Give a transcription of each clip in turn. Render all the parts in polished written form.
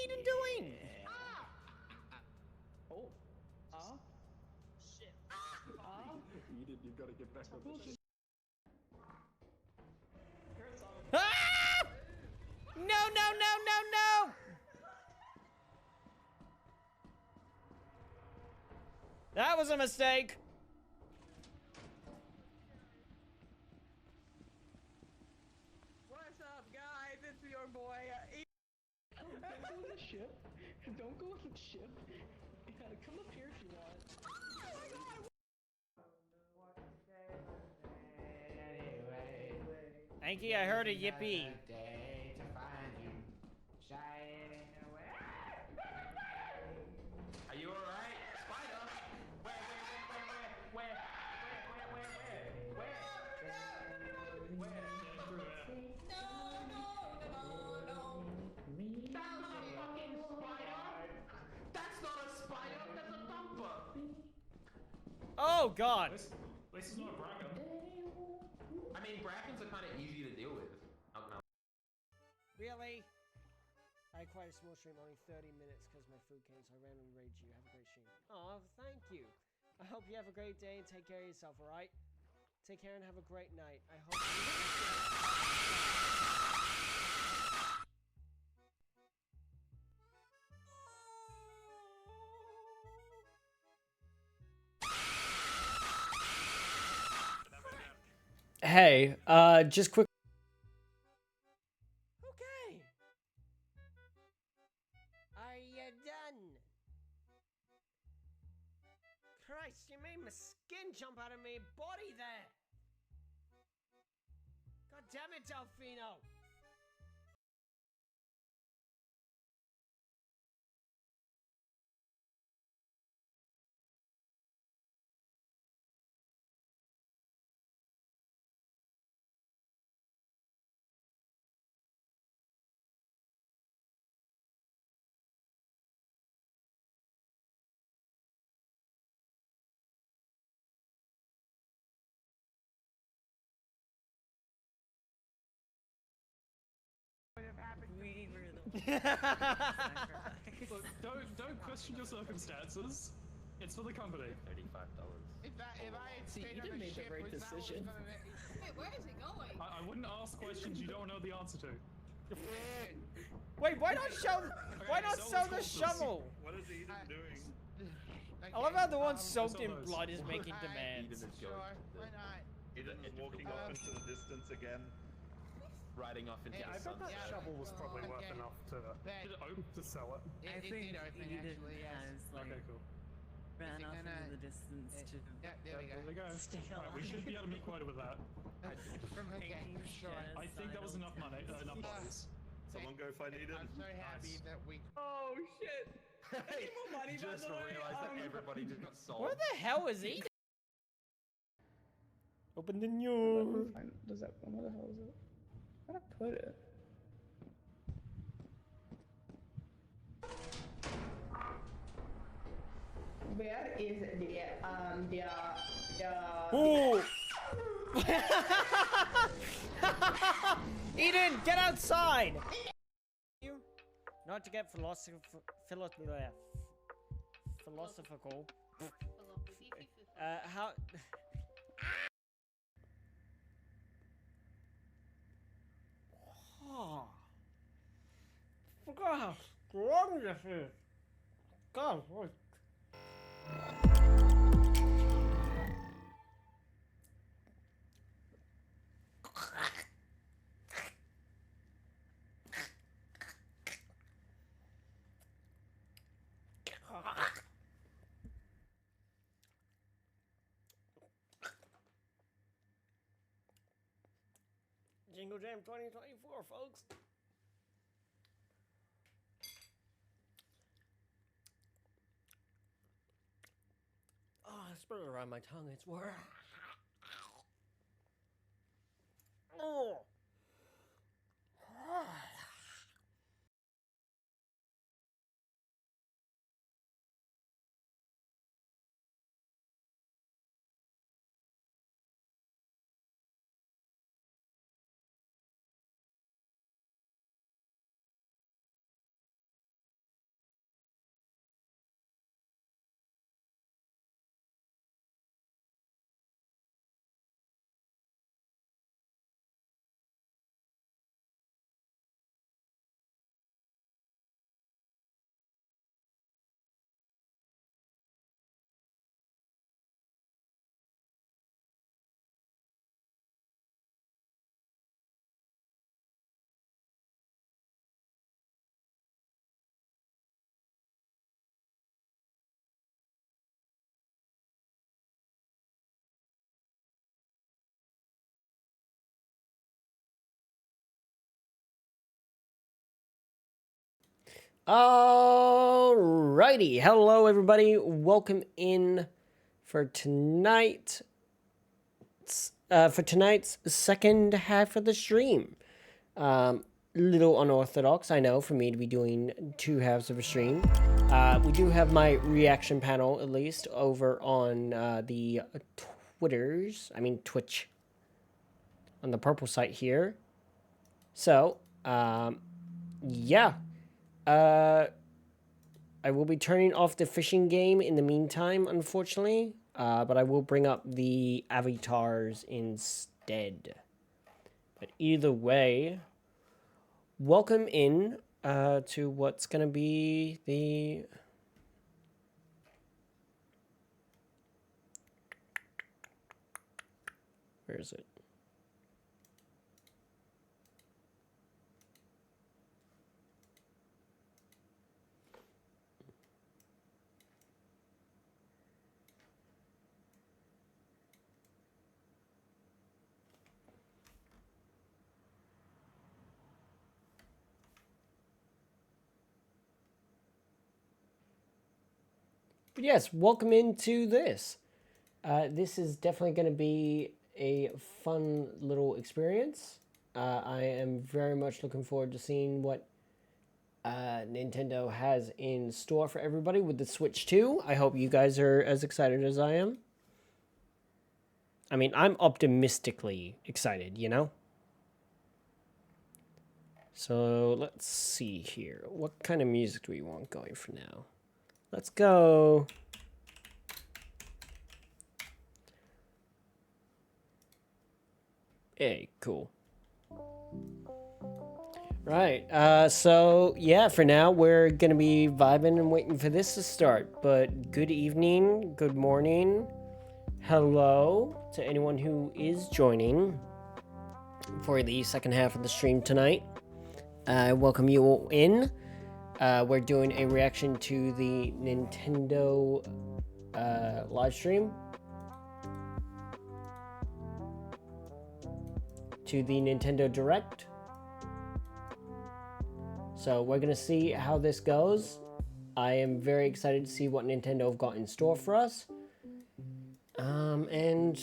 Eden doing? Oh. Shit. Eden, you've got to get back on the ship. Ah! No, no, no, no, no! That was a mistake. What's up, guys? It's your boy. Don't go in the ship. Don't go in the ship. Yeah, come up here if you want. Oh my god! Anki, I heard a yippee. Are you alright? Spider? Where? That was a fucking spider! That's not a spider, that's a thumper! Oh god. This is not a bracken. I mean, brackens are kind of easy to deal with. Really? I had quite a small stream, only 30 minutes because my food came, so I ran and raided you. Have a great stream. Oh, thank you. I hope you have a great day and take care of yourself, alright? Take care and have a great night. I hope you... Hey, just quick. Okay. Are you done? Christ, you made my skin jump out of my body there. God damn it, Delfino. We were Look, don't question your circumstances. It's for the company. $35. If I had See, stayed Eden on the made the ship, right was that what decision. was gonna Wait, where is it going? I wouldn't ask questions you don't know the answer to. Wait, why not show? Why not so show let's the go to shovel? What is Eden doing? I love how the one soaked so in those. blood is making Eden demands. is Sure, going. why not? Eden is walking off into the distance again. Riding off into Hey, I the bet sun. that Yeah, shovel was probably worth okay. enough to sell it. It did open actually, yes. has like Okay, cool. ran it off gonna- into the distance to Yeah, there we There we go. go. stay Right, we alive. should be able to meet quota with that. Okay, sure. I think that was enough money. Enough bodies. Someone go find Eden. I'm so happy that we. Oh shit! Hey, more money, by just the way, realized that everybody just got sold. Where the hell is he? Open the new. Does that? Where the hell is it? Where'd I put it? Where is the Ooh. Eden, get outside! You not to get philosophical. How? Oh. Forgot how strong this is. God, what? Jingle Jam 2024, folks. Oh, I spit it around my tongue. It's worse. Oh. Alrighty, hello everybody. Welcome in for tonight's second half of the stream. Little unorthodox, I know, for me to be doing two halves of a stream. We do have my reaction panel, at least, over on the Twitch, on the purple site here. So, yeah. I will be turning off the fishing game in the meantime, unfortunately. But I will bring up the avatars instead. But either way, welcome in to what's going to be the... Where is it? But yes, welcome into this. This is definitely going to be a fun little experience. I am very much looking forward to seeing what Nintendo has in store for everybody with the Switch 2. I hope you guys are as excited as I am. I mean, I'm optimistically excited, you know? So let's see here. What kind of music do we want going for now? Let's go. Hey, cool. Right, so yeah, for now we're gonna be vibing and waiting for this to start. But good evening, good morning, hello to anyone who is joining for the second half of the stream tonight. I welcome you all in. We're doing a reaction to the Nintendo live stream. To the Nintendo Direct. So we're going to see how this goes. I am very excited to see what Nintendo have got in store for us. And...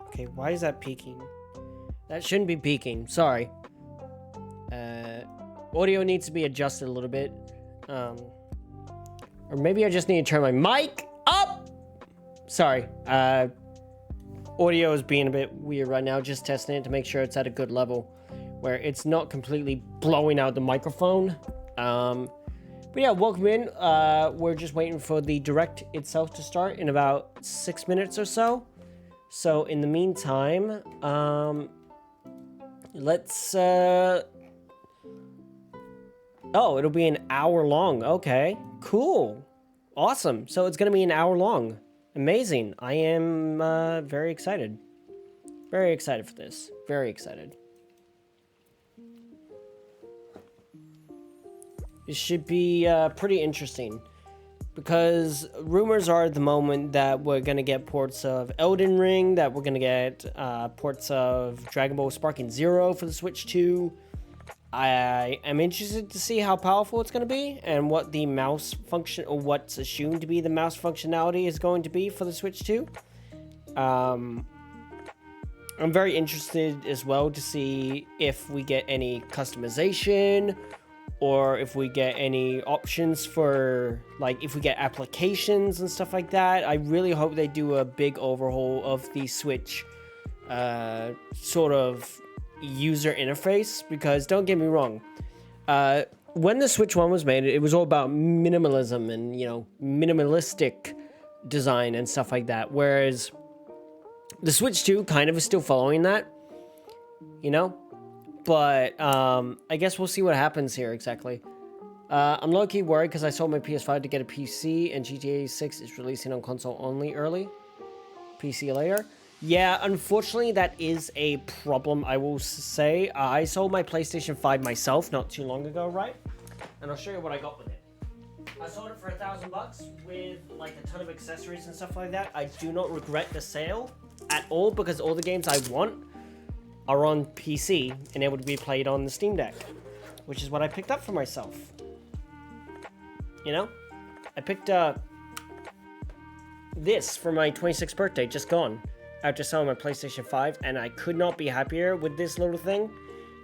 Okay, why is that peaking? That shouldn't be peaking. Sorry. Audio needs to be adjusted a little bit. Or maybe I just need to turn my mic up. Sorry. Audio is being a bit weird right now. Just testing it to make sure it's at a good level where it's not completely blowing out the microphone. But yeah, welcome in. We're just waiting for the Direct itself to start in about 6 minutes or so. So in the meantime, let's... Oh, it'll be an hour long. Okay, cool. Awesome. So it's going to be an hour long. Amazing. I am very excited. Very excited for this. Very excited. It should be pretty interesting. Because rumors are at the moment that we're going to get ports of Elden Ring, that we're going to get ports of Dragon Ball Sparking Zero for the Switch 2. I am interested to see how powerful it's going to be and what the mouse function, or what's assumed to be the mouse functionality is going to be for the Switch 2. I'm very interested as well to see if we get any customization or if we get any options for, like, if we get applications and stuff like that. I really hope they do a big overhaul of the Switch sort of user interface, because don't get me wrong, when the Switch 1 was made, it was all about minimalism and, you know, minimalistic design and stuff like that, whereas the Switch 2 kind of is still following that, you know, but I guess we'll see what happens here exactly. I'm low-key worried because I sold my PS5 to get a PC, and GTA 6 is releasing on console only early, PC later. Yeah, unfortunately, that is a problem, I will say. I sold my PlayStation 5 myself not too long ago, right? And I'll show you what I got with it. I sold it for $1,000 with like a ton of accessories and stuff like that. I do not regret the sale at all because all the games I want are on PC and able to be played on the Steam Deck, which is what I picked up for myself. You know, I picked up this for my 26th birthday, just gone, after selling my PlayStation 5, and I could not be happier with this little thing.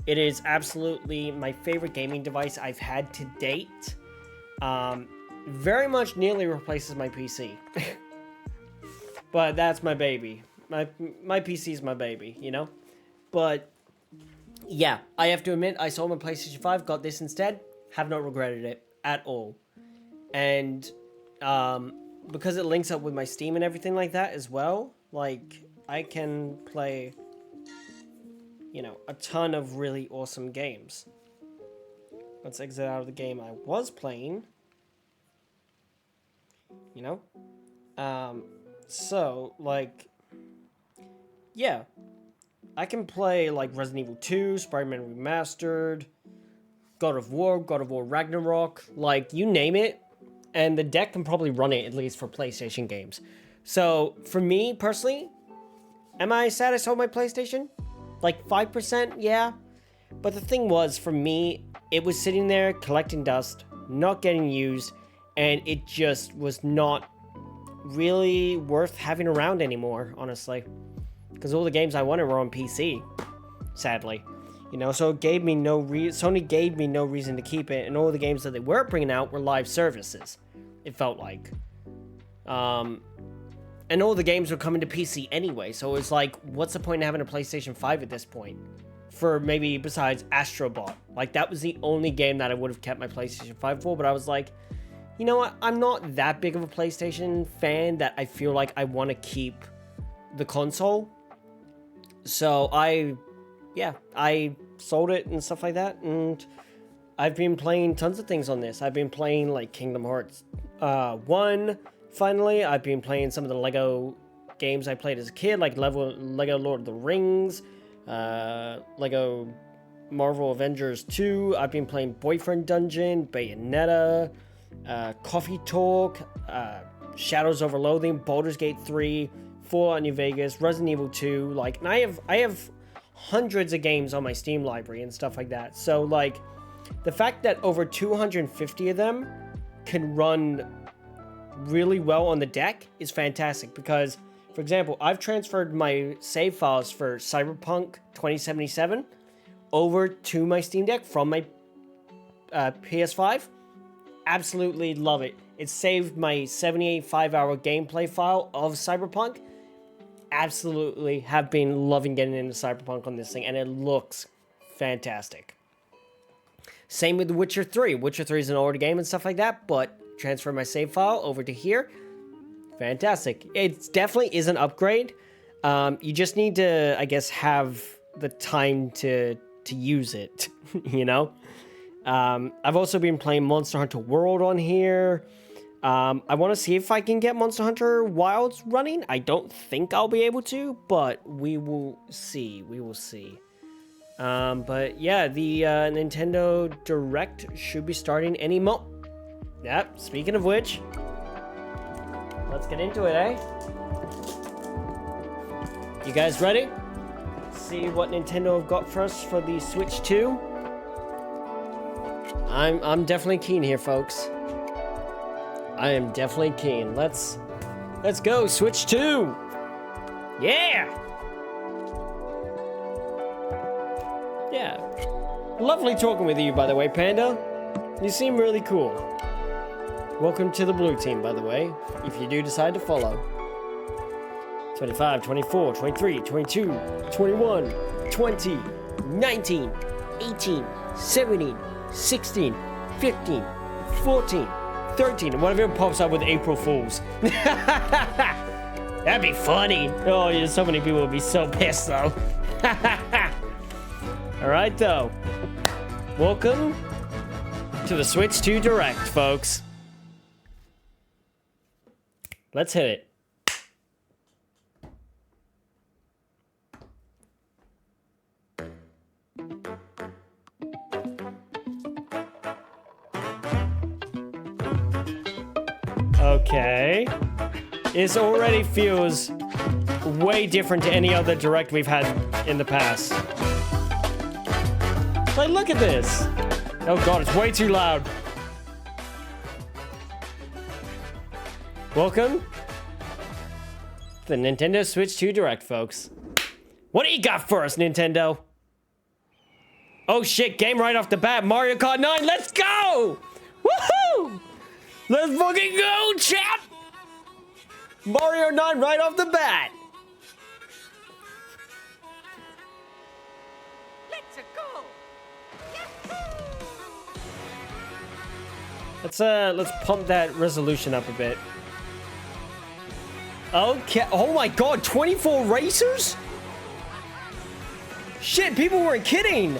It is absolutely my favorite gaming device I've had to date. Very much nearly replaces my PC. But that's my baby. My PC is my baby, you know? But, yeah, I have to admit, I sold my PlayStation 5, got this instead, have not regretted it at all. And, because it links up with my Steam and everything like that as well, like, I can play, you know, a ton of really awesome games. Let's exit out of the game I was playing. You know? So, like, yeah. I can play, like, Resident Evil 2, Spider-Man Remastered, God of War Ragnarok, like, you name it, and the deck can probably run it, at least for PlayStation games. So, for me, personally, am I sad I sold my PlayStation? Like, 5%? Yeah. But the thing was, for me, it was sitting there collecting dust, not getting used, and it just was not really worth having around anymore, honestly. Because all the games I wanted were on PC, sadly. You know, so it gave me no Sony gave me no reason to keep it, and all the games that they were bringing out were live services, it felt like. And all the games were coming to PC anyway, so it was like, what's the point in having a PlayStation 5 at this point? For maybe besides Astro Bot. Like, that was the only game that I would have kept my PlayStation 5 for, but I was like, you know what? I'm not that big of a PlayStation fan that I feel like I want to keep the console. So I sold it and stuff like that, and I've been playing tons of things on this. I've been playing, like, Kingdom Hearts 1, finally. I've been playing some of the Lego games I played as a kid, like Lego Lord of the Rings, Lego Marvel Avengers 2. I've been playing Boyfriend Dungeon, Bayonetta, Coffee Talk, Shadows Over Loathing, Baldur's Gate 3, Fallout New Vegas, Resident Evil 2, like, and I have hundreds of games on my Steam library and stuff like that. So, like, the fact that over 250 of them can run really well on the deck is fantastic because, for example, I've transferred my save files for Cyberpunk 2077 over to my Steam Deck from my PS5. Absolutely love it. It saved my 78 5-hour gameplay file of Cyberpunk. Absolutely have been loving getting into Cyberpunk on this thing, and it looks fantastic. Same with The Witcher 3. Witcher 3 is an older game and stuff like that, but transfer my save file over to here. Fantastic. It definitely is an upgrade. You just need to, I guess, have the time to use it, you know? I've also been playing Monster Hunter World on here. I want to see if I can get Monster Hunter Wilds running. I don't think I'll be able to, but we will see. We will see. But yeah, the Nintendo Direct should be starting any mo... Yep, speaking of which, let's get into it, eh? You guys ready? See what Nintendo have got for us for the Switch 2? I'm definitely keen here, folks. I am definitely keen. Let's go, Switch 2! Yeah! Yeah. Lovely talking with you, by the way, Panda. You seem really cool. Welcome to the blue team, by the way, if you do decide to follow. 25, 24, 23, 22, 21, 20, 19, 18, 17, 16, 15, 14, 13, and whatever pops up with April Fools. That'd be funny. Oh, yeah, so many people would be so pissed, though. Alright, though. Welcome to the Switch 2 Direct, folks. Let's hit it. This already feels way different to any other direct we've had in the past. Like, look at this. Oh god, it's way too loud. Welcome to the Nintendo Switch 2 Direct, folks. What do you got for us, Nintendo? Oh shit, game right off the bat. Mario Kart 9, let's go! Woohoo! Let's fucking go, chap! Mario 9 right off the bat. Let's pump that resolution up a bit. Okay. Oh my god, 24 racers? Shit, people weren't kidding.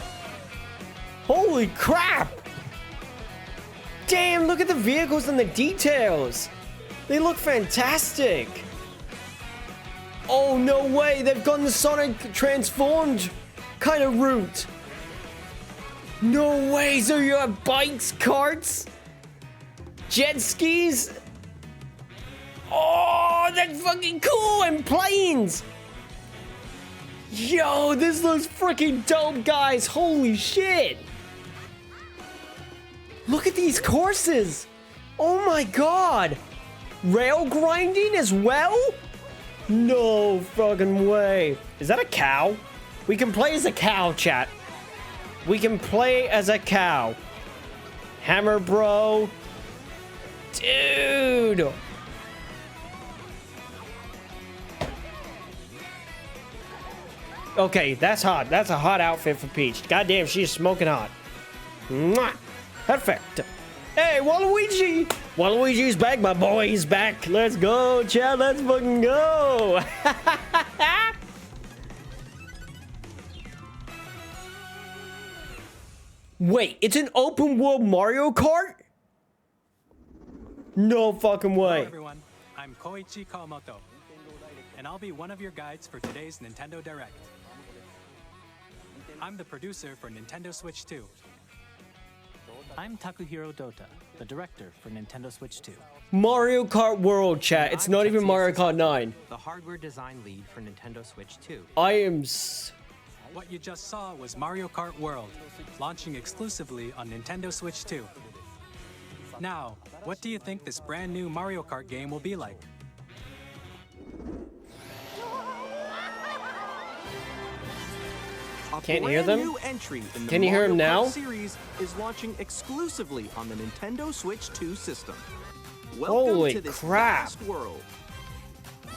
Holy crap. Damn, look at the vehicles and the details. They look fantastic. Oh, no way. They've gone the Sonic transformed kind of route. No way. So you have bikes, carts, jet skis. Oh, that's fucking cool. And planes. Yo, this looks freaking dope, guys. Holy shit. Look at these courses. Oh my god. Rail grinding as well? No fucking way. Is that a cow? We can play as a cow, chat. We can play as a cow. Hammer bro. Dude. Okay, that's hot. That's a hot outfit for Peach. Goddamn, she's smoking hot. Mwah. Perfect. Hey, Waluigi! Waluigi's back, my boy. He's back. Let's go, chat. Let's fucking go. Wait, it's an open world Mario Kart? No fucking way. Hello, everyone. I'm Koichi Kawamoto, and I'll be one of your guides for today's Nintendo Direct. I'm the producer for Nintendo Switch 2. I'm Takuhiro Dota, the director for Nintendo Switch 2. Mario Kart World, chat. It's not even Mario Kart 9. The hardware design lead for Nintendo Switch 2. I am... What you just saw was Mario Kart World, launching exclusively on Nintendo Switch 2. Now, what do you think this brand new Mario Kart game will be like? Can't hear them? New entry in the Can you hear him Mario now? Kart series is launching exclusively on the Nintendo Switch 2 system. Welcome Holy to this crap. vast world.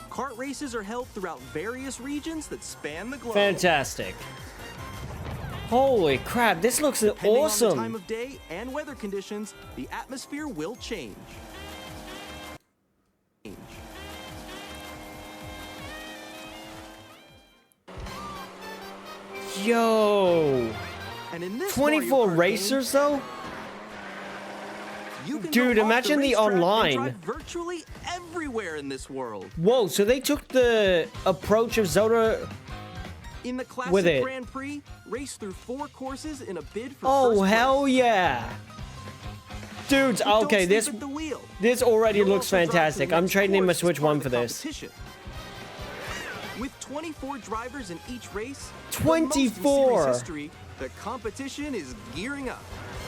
Kart races are held throughout various regions that span the globe. Fantastic. Holy crap, this looks Depending awesome. on the time of day and weather conditions, the atmosphere will change. Yo. And in this 24 Mario Kart racers, though? game, you can Dude, go off imagine the racetrack and online. drive virtually everywhere in this world. Whoa, so they took the approach of Zelda... In the classic with it. Grand Prix, race through 4 courses in a bid for Oh, first hell place. yeah. Dudes, Don't okay, sleep this at the wheel. this already You'll looks also drive to the fantastic. I'm next trading in my course as Switch part 1 of for the this. competition. With 24 drivers in each race, 24. the most in series history, the competition is gearing up.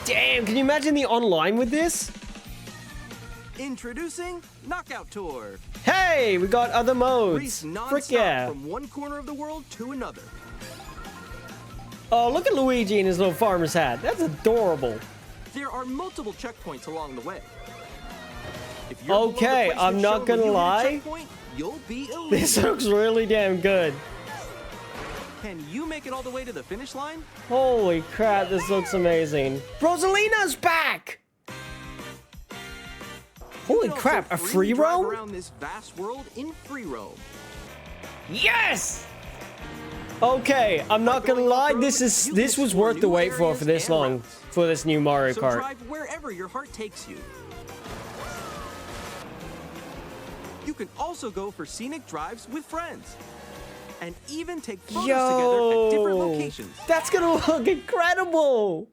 Damn, can you imagine the online with this? Introducing Knockout Tour. Hey, we got other modes. Race non-stop Frick yeah. from one corner of the world to another. Oh, look at Luigi in his little farmer's hat. That's adorable. There are multiple checkpoints along the way. If you're below the Okay, placement I'm not shown when gonna you hit a lie. checkpoint, you'll be This eliminated. looks really damn good. Can you make it all the way to the finish line? Holy crap, this looks amazing. Rosalina's back! Holy You can crap, also a freely free drive roam? around this vast world in free roam. Yes! Okay, I'm not gonna going lie, off-road, this you was can worth the explore wait new for this areas and long, routes. for this new Mario So Kart. drive wherever your heart takes you. You can also go for scenic drives with friends. And even take photos together at different Yo, locations. that's gonna look incredible!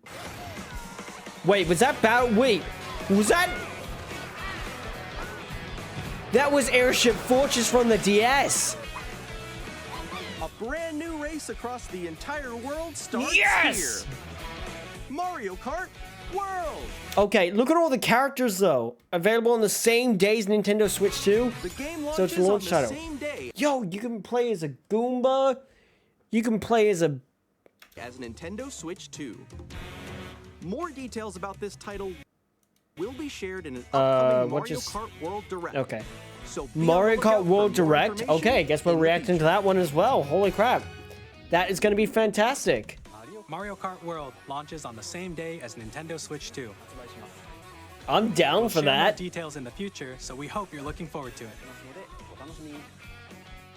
Wait, was that Wait, was that... That was Airship Fortress from the DS. A brand new race across the entire world starts Yes! here. Mario Kart World. Okay, look at all the characters though. Available on the same day as Nintendo Switch 2. The game So it's launches on launch the title. same day Yo, you can play as a Goomba. You can play as a... as Nintendo Switch 2. More details about this title will be shared in an upcoming what Mario just- Kart World Direct. Okay. So be on Mario the lookout Kart for World more Direct. information Okay, guess we're in the reacting to future. that one as well. Holy crap. That is going to be fantastic. Mario Kart World launches on the same day as Nintendo Switch 2. I'm down We'll for share more that. details in the future, so we hope you're looking forward to it.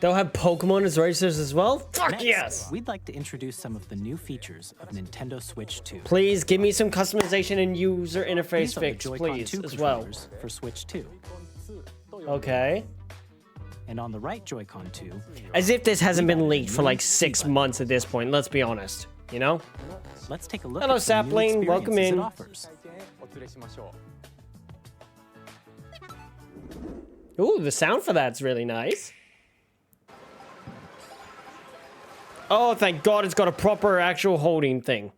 They'll have Pokemon as racers as well? Fuck Next, yes! we'd like to introduce some of the new features of Nintendo Switch 2. Please give me some customization and user interface These are the fix, Joy-Con please, 2 as well. controllers for Switch 2. Okay. And on the right Joy-Con 2, As if this hasn't been leaked for like 6 months at this point, let's be honest. You know? let's take a look Hello, at the new Sapling. Welcome experiences in. it offers. Ooh, the sound for that's really nice. Oh, thank God it's got a proper actual holding thing.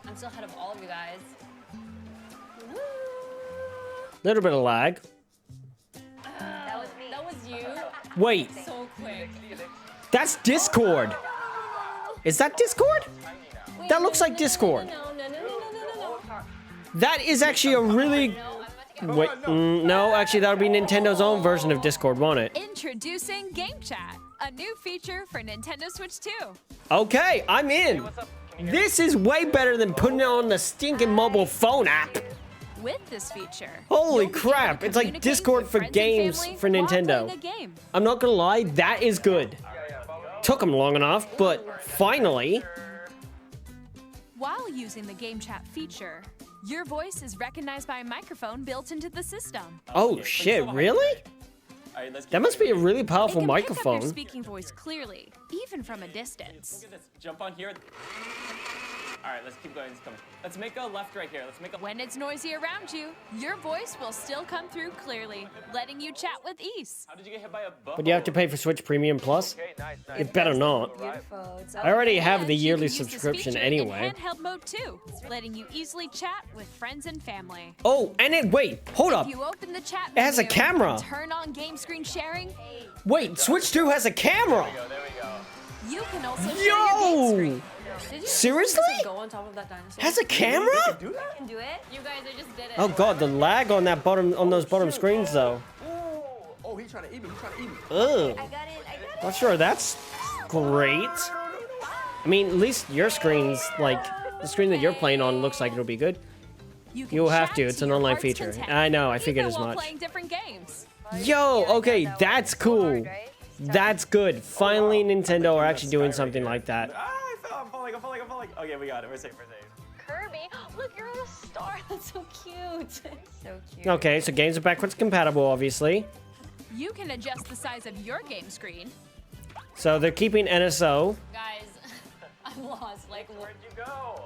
I'm still ahead of all of you guys. Little bit of lag. That was me. That was you. Wait, So quick. that's Discord. Is that Discord? That looks like Discord. No. That is actually a really... Wait, no, actually that would be Nintendo's own version of Discord, won't it? Introducing Game Chat, a new feature for Nintendo Switch 2. Okay, I'm in. This is way better than putting it on the stinking mobile phone app. With this feature, Holy you'll be able to crap, it's like communicate Discord with for friends and games family for while Nintendo. playing a game. I'm not gonna lie, that is good. Took them long enough, but finally. While using the Game Chat feature, your voice is recognized by a microphone built into the system. Oh shit, really? That must be a really It powerful can pick up your microphone. speaking voice clearly, even from a distance. Jump on here. All right, let's keep going. Let's make a left right here. Let's make a... When it's noisy around you, your voice will still come through clearly, letting you chat with ease. How did you get hit by a bubble? But you have to pay for Switch Premium Plus? It better not. Beautiful. It's I already have the And you yearly can use this subscription feature anyway. in handheld mode too, letting you easily chat with friends and family. Oh, and it, wait, hold up. If you open the chat It has a menu, camera. turn on game screen sharing. Wait, Switch 2 has a camera. You can also share your game Yo! screen. Did you Seriously? just go on top of that dinosaur? Has a camera? I can do it. You guys, I just did it. Oh god, the lag on that bottom, on those bottom screens though. Oh, he's trying to eat me. He's trying to eat me. Ugh. I got it. Not sure that's great. I mean, at least your screen's like the screen that you're playing on looks like it'll be good. You can You'll have chat to. It's an your online heart's feature. content, I know. I figured even as while much. playing different games. Yo, okay, that's cool. That's good. Finally, Nintendo are actually doing something like that. I'm falling. Okay, we got it. We're safe. Kirby, look, you're on a star. That's so cute. So cute. Okay, so games are backwards compatible, obviously. You can adjust the size of your game screen. So they're keeping NSO. Guys, I'm lost. Like, where'd you go?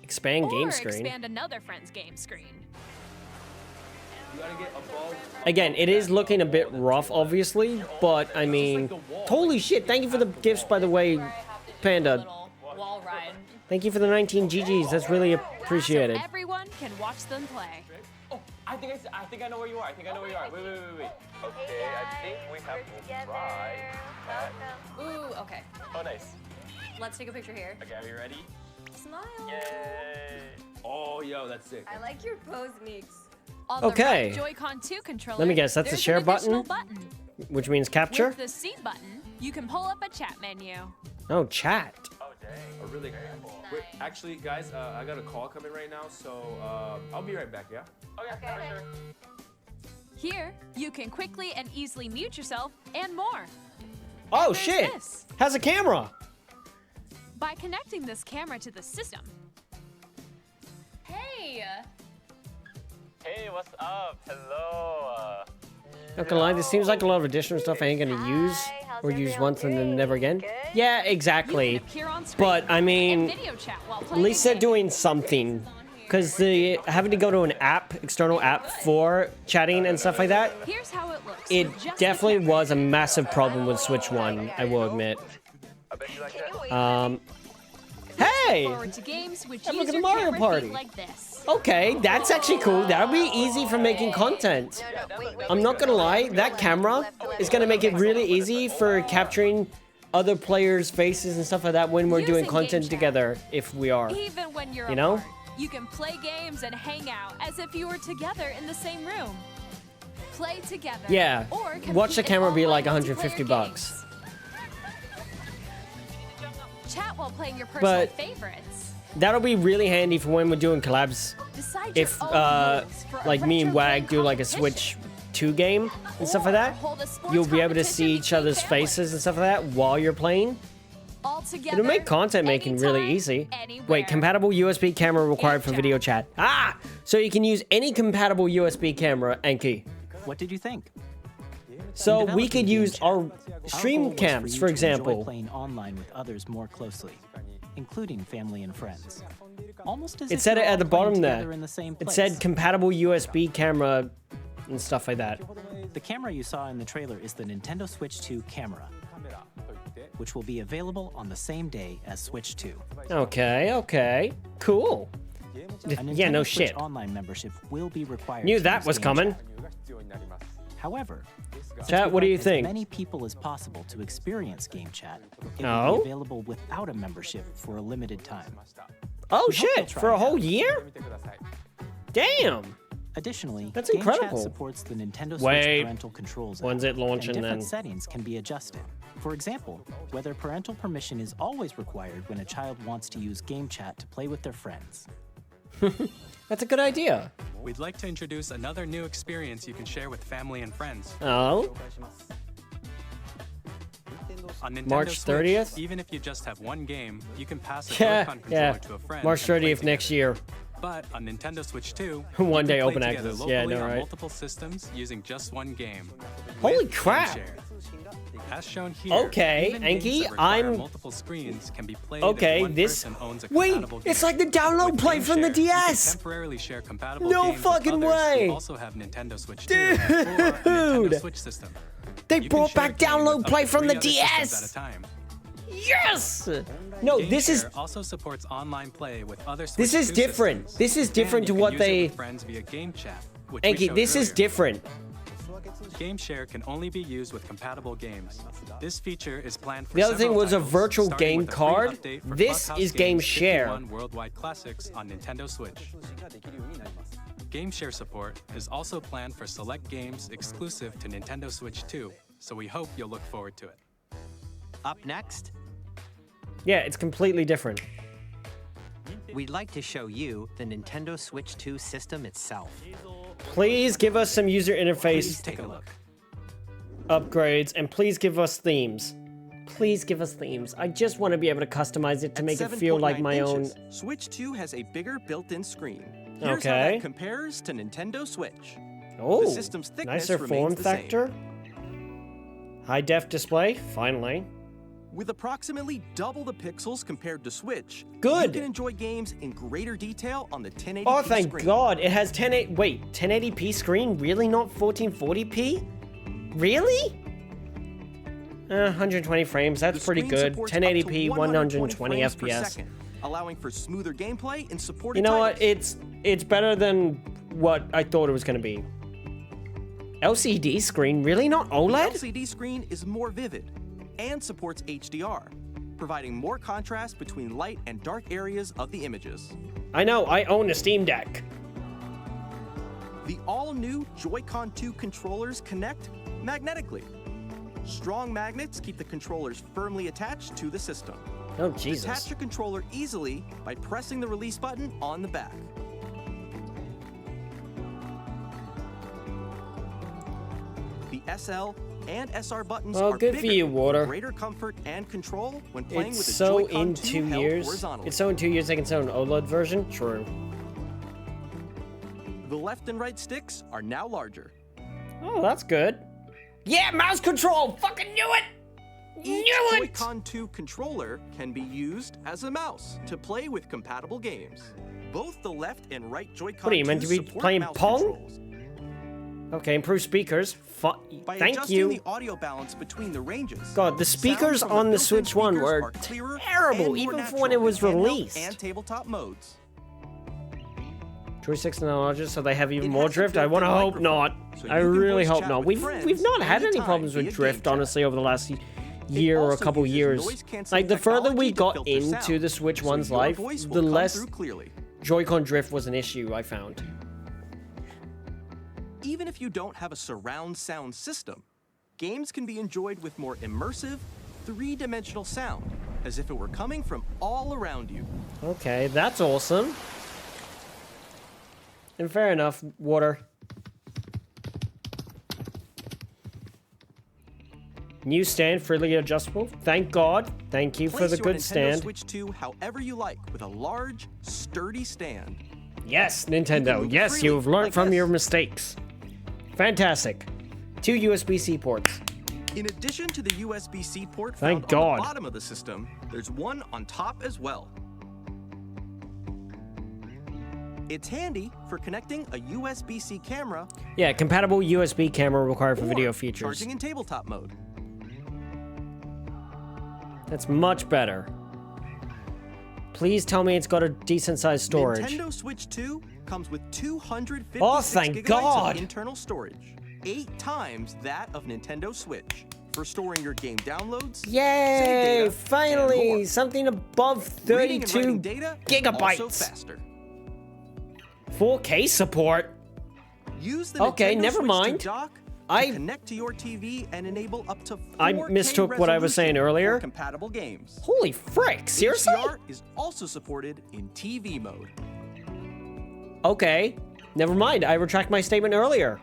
Expand or game screen. expand another friend's game screen. Again, it is looking a bit rough, obviously, but I mean, holy shit! Thank you for the gifts, by the way, Panda. Wall ride. Thank you for the 19 GGs. That's really appreciated. So everyone can watch them play. Oh, I think I know where you are. Wait. Okay, I think we have to try. Ooh, okay. Oh, nice. Let's take a picture here. Okay, are you ready? Smile. Yay! Oh, yo, that's sick. I like your pose, Meeks. On Okay. the right Joy-Con 2 controller, Let me guess, that's the there's share an additional button? Which means capture? With the C button, you can pull up a chat menu. Oh, chat. Oh, dang. Oh, really? Wait, actually, guys, I got a call coming right now, so I'll be right back, yeah? Okay, for sure. Here, you can quickly and easily mute yourself and more. Oh There's shit! this. Has a camera. By connecting this camera to the system, Hey. Hey, what's up? Hello. Not gonna lie, this seems like a lot of additional stuff I ain't gonna use or use once and then never again. Yeah, exactly. appear on screen But I and mean, video chat while at playing least a they're game. doing something. because the having to go to an app, external app for chatting and stuff like that, Here's how it looks. it with just the definitely camera. was a massive problem with Switch 1, I will admit. Hey! Forward to games which Hey, use look at your the Mario camera Party. feed like this. Okay, that's actually cool. That'll be easy for making content. I'm not gonna lie, that camera is gonna make it really easy for capturing other players' faces and stuff like that when we're doing Using content Game Chat. together, if we are. Even when you're You know? apart, you can play games and hang out as if you were together in the same room. Play together. Yeah, Or watch the compete in camera be like online 150 multiplayer bucks. games. Chat while playing your personal But- favorites. That'll be really handy for when we're doing collabs. Decide If, your own rules for a like me and retro Wag game do like a competition. Switch 2 game and stuff like Or that, hold a sports you'll be able to see competition each other's between families. faces and stuff like that while you're playing. All together, It'll make content making really anytime, easy. anywhere. Wait, compatible USB camera required for video chat. Ah! So you can use any compatible USB camera, Anki. What did you think? So In we developing could use Game our Chat, goal stream was cams, you for to enjoy example. playing online with others more closely, including family and friends. Almost as It if said you're it all at the playing bottom together there. in the same It place. said compatible USB camera and stuff like that. The camera you saw in the trailer is the Nintendo Switch 2 camera, which will be available on the same day as Switch 2. Okay, okay. Cool. A Yeah, no Nintendo Switch shit. Online membership will be required. Knew to that use was Game coming. Chat. However, since Chat, we'd what do like you as think? many people as possible to experience Game Chat, it will Oh? be available without a membership for a limited time. Oh We hope you'll shit, try for a it whole out. year? Damn! Additionally, That's Game incredible. Chat supports the Nintendo Switch Wait. parental controls. When's app, it launching and different then? settings can be adjusted. For example, whether parental permission is always required when a child wants to use Game Chat to play with their friends. That's a good idea. We'd like to introduce another new experience you can share with family and friends. Oh? On Nintendo March Switch, 30th? even if you just have one game, you can pass a Yeah, Joy-Con yeah. controller to a friend. March and play 30th next together. year. But on Nintendo Switch 2, One you day can play open together access. Yeah, I locally know, on right? multiple systems using just one game. Holy with crap. Game Share. As shown here, Okay, even games Anki, that require I'm- multiple screens can be played Okay, if one this... person owns a Wait, compatible it's game. like the download With play Game from the Share, you can DS! temporarily share compatible No games with fucking others way. who also have Nintendo Switch 2 or a Nintendo Dude. Switch system. They You can brought share a back game with download up to play from 3 the other systems DS! at a time. Yes! No, Game this is... Share also supports online play with other Switch This is 2 different. systems. This is different And to you can what use it they... with friends via Game Chat, which we Anki, showed this is earlier. different. Game Share can only be used with compatible games. This feature is planned for The other thing several was a titles, virtual starting game with a free card. update for This Clubhouse is Game Games Share. 51 Worldwide Classics on Nintendo Switch. Game Share support is also planned for select games exclusive to Nintendo Switch 2, so we hope you'll look forward to it. Up next, Yeah, it's completely different. we'd like to show you the Nintendo Switch 2 system itself. Please give us some user Please interface take a look. upgrades, and please give us themes. Please give us themes. I just want to be able to customize it to At make it feel like 7.9 my own... inches, Switch 2 has a bigger built-in screen. Here's how Okay. that compares to Nintendo Switch. Oh, the system's thickness nicer remains form the same. factor. High def display, finally. With approximately double the pixels compared to Switch, Good. you can enjoy games in greater detail on the 1080p Oh, thank screen. God. It has 1080p screen? Really? Not 1440p? Really? 120 frames. That's The pretty screen good. supports up to 1080p, 120 frames per FPS. second, allowing for smoother gameplay and supported You know titles. what? It's better than what I thought it was going to be. LCD screen? Really? Not The OLED? LCD screen is more vivid and supports HDR, providing more contrast between light and dark areas of the images. I know. I own a Steam Deck. The all-new Joy-Con 2 controllers connect magnetically. Strong magnets keep the controllers firmly attached to the system. Oh, Jesus. Detach your controller easily by pressing the release button on the back. The SL and SR buttons Well, are good for bigger you, Water. for greater comfort and control when playing It's with a so Joy-Con in 2 2 held years. horizontally. It's so in 2 years they can sell an OLED version? True. The left and right sticks are now larger. Oh, that's good. Yeah, mouse control! Fucking knew it! Each Knew it! Joy-Con 2 controller can be used as a mouse to play with compatible games. Both the left and right Joy-Con What are you meant to be support playing mouse Pong? controls. Okay, improve speakers. By Thank adjusting you. the audio balance between the ranges. God, the speakers sound from on the built-in Switch 1 speakers were are clearer terrible, and more even for natural when it was in handheld released. And tabletop modes. Joysticks and larger, so they have even It more has a drift. I want to built-in hope not. microphone, so I you can really voice hope chat not. with We've friends not had any anytime problems with via drift, game chat. honestly, over the last year or a also couple uses years. noise-canceling Like, the further we technology to got filter into sound, the Switch so 1's your life, voice will the come less through clearly. Joy-Con drift was an issue, I found. Even if you don't have a surround sound system, games can be enjoyed with more immersive, three-dimensional sound, as if it were coming from all around you. Okay, that's awesome. And fair enough, water. New stand, freely adjustable. Thank God. Thank you for Place the your good Nintendo stand. Switch 2 however you like, with a large, sturdy stand. Yes, You can Nintendo. move Yes, freely, you've learned like from this. your mistakes. Fantastic. 2 USB-C ports. In addition to the USB-C port Thank found God. on the bottom of the system, there's one on top as well. It's handy for connecting a USB-C camera Yeah, compatible USB camera required for or video features. charging in tabletop mode. That's much better. Please tell me it's got a decent sized storage. Nintendo Switch 2 comes with 256 Oh, thank gigabytes God. of internal storage, 8 times that of Nintendo Switch, for storing your game downloads, save Yay! data, and Finally, more. something above Reading and 32 writing data also gigabytes. faster. 4K support. Use the Okay, Nintendo never Switch mind. 2 dock to I connect to your TV and enable up to 4K I mistook what I was saying resolution earlier. for compatible games. Holy frick! Seriously? HDR is also supported in TV mode. Okay, never mind. I retract my statement earlier.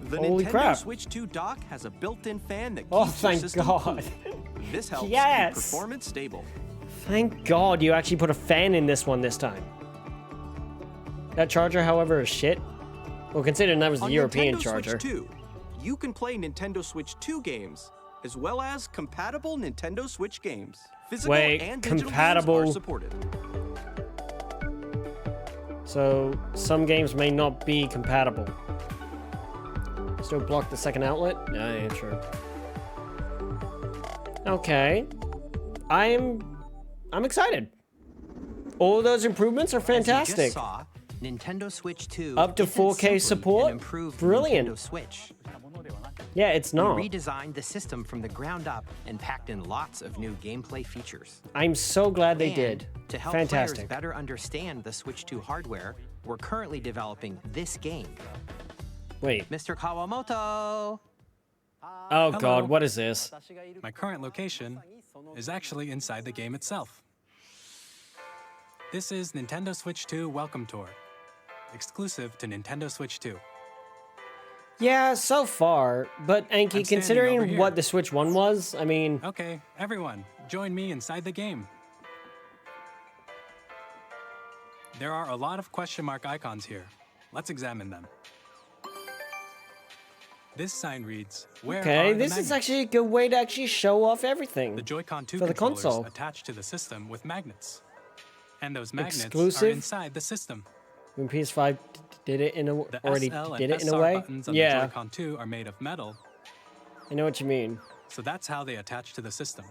The Holy Nintendo crap. Switch 2 dock has a built-in fan that keeps Oh, your thank system God. cool. This helps Yes. keep performance stable. Thank God you actually put a fan in this one this time. That charger, however, is shit. Well, considering that was the On European Nintendo charger. Switch 2, you can play Nintendo Switch 2 games, as well as compatible Nintendo Switch games. Physical Wait, and digital compatible- games are supported. So, some games may not be compatible. Still block the second outlet? Yeah, yeah, true. Okay. I'm excited. All those improvements are As you fantastic. just saw, Nintendo Switch 2 Up to isn't 4K simply support? an improved Brilliant. Nintendo Switch. Yeah, it's not. We redesigned the system from the ground up and packed in lots of new gameplay features. I'm so glad they And did. To help Fantastic. players better understand the Switch 2 hardware, we're currently developing this game. Wait. Mr. Kawamoto! Oh Hello. God, what is this? My current location is actually inside the game itself. This is Nintendo Switch 2 Welcome Tour, exclusive to Nintendo Switch 2. Yeah, so far. But Anki, I'm standing over considering here. what the Switch 1 was, I mean... Okay, everyone, join me inside the game. There are a lot of question mark icons here. Let's examine them. This sign reads, "Where Okay, are the this is magnets?" actually a good way to actually show off everything. The Joy-Con 2 for the controllers console. attached to the system with magnets. And those magnets are Exclusive? inside the system. When PS5 did it in a... The already SL did and it in a SR way? buttons on Yeah, the Joy-Con 2 are made of metal, I know what you mean. so that's how they attach to the system.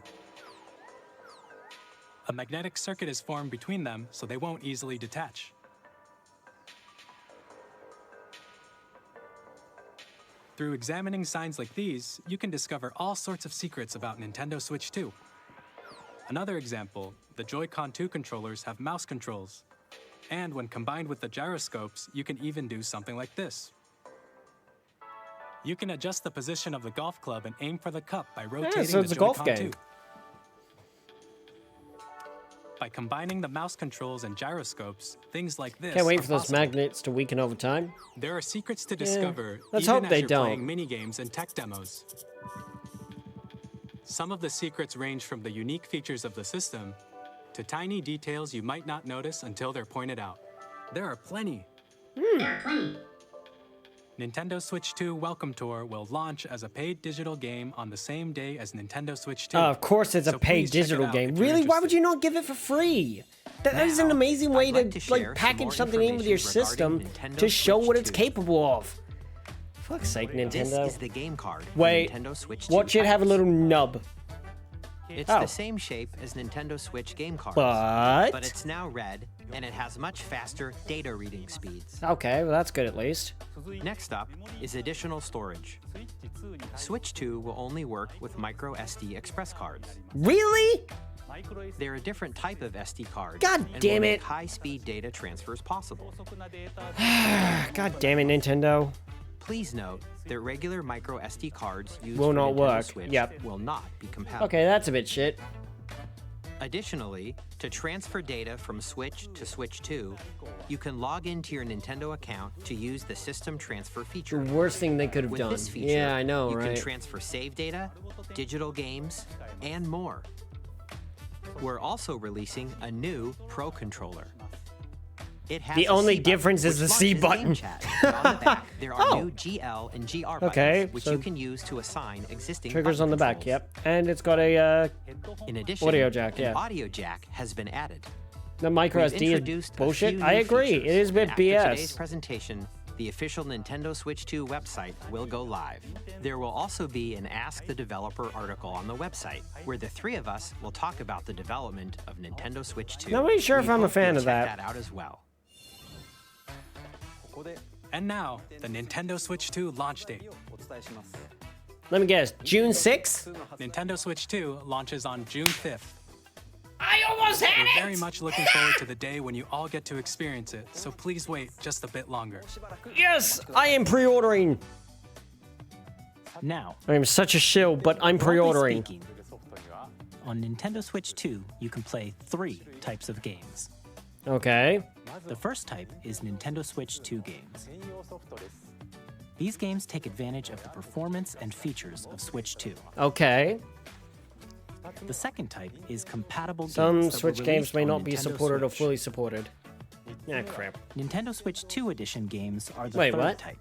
A magnetic circuit is formed between them, so they won't easily detach. Through examining signs like these, you can discover all sorts of secrets about Nintendo Switch 2. Another example, the Joy-Con 2 controllers have mouse controls. And when combined with the gyroscopes, you can even do something like this. You can adjust the position of the golf club and aim for the cup by rotating so it's the a golf Joy-Con game. 2. By combining the mouse controls and gyroscopes, things like this Can't wait are for those possible. magnets to weaken over time. There are secrets to discover let's even hope as they you're don't. playing mini-games and tech demos. Some of the secrets range from the unique features of the system to tiny details you might not notice until they're pointed out. There are plenty. Nintendo Switch 2 Welcome Tour will launch as a paid digital game on the same day as Nintendo Switch 2. Of course it's a So paid please check it digital out game. if you're Really? Why would interested. you not give it for free? That is an amazing way to like package something in with your system to show what it's capable of. Fuck's sake, This Nintendo. is the game card. for Wait, Nintendo Switch 2 watch it have a titles. little nub. It's Oh. the same shape as Nintendo Switch game cards, But it's now red and it has much faster data reading speeds. Okay, well that's good at least. Next up is additional storage. Switch 2 will only work with micro SD express cards. Really? They're a different type of SD card. God and damn will it. make high-speed data transfers possible. God damn it, Nintendo. Please note that regular micro SD cards used Will for not Nintendo work. Switch Yep. will not be compatible. Okay, that's a bit shit. Additionally, to transfer data from Switch to Switch 2, you can log into your Nintendo account to use the system transfer The feature. worst thing they could have With done. this feature, Yeah, I know, you right? can transfer save data, digital games, and more. We're also releasing a new Pro controller. It has The a only C button, difference is which the C launches button. Game Chat. And on the back, there are Oh. new GL and GR buttons, Okay, which so you can use to assign existing Triggers button on the back, controls. yep. And it's got a In addition, audio jack, an yeah. audio jack has been added. the micro We've SD is introduced a bullshit. few I new agree. features, It is a bit and after today's BS. presentation, the official Nintendo Switch 2 website will go live. There will also be an Ask the Developer article on the website, where the three of us will talk about the development of Nintendo Switch 2. Not really sure if We I'm a hope fan you'll of check that. out as well. And now, the Nintendo Switch 2 launch date. Let me guess. June 6th? Nintendo Switch 2 launches on June 5th. I almost had We're very much looking forward to the day when you all get to experience it, so please wait just a bit longer. Yes, I am pre-ordering. Now, I am such a shill, but I'm broadly pre-ordering. speaking, on Nintendo Switch 2, you can play 3 types of games. Okay. The first type is Nintendo Switch 2 games. These games take advantage of the performance and features of Switch 2. Okay. The second type is compatible Some games that were Switch games released may on not be Nintendo supported or Switch. fully supported. Yeah, crap. Nintendo Switch 2 edition games are the Wait, third what? type.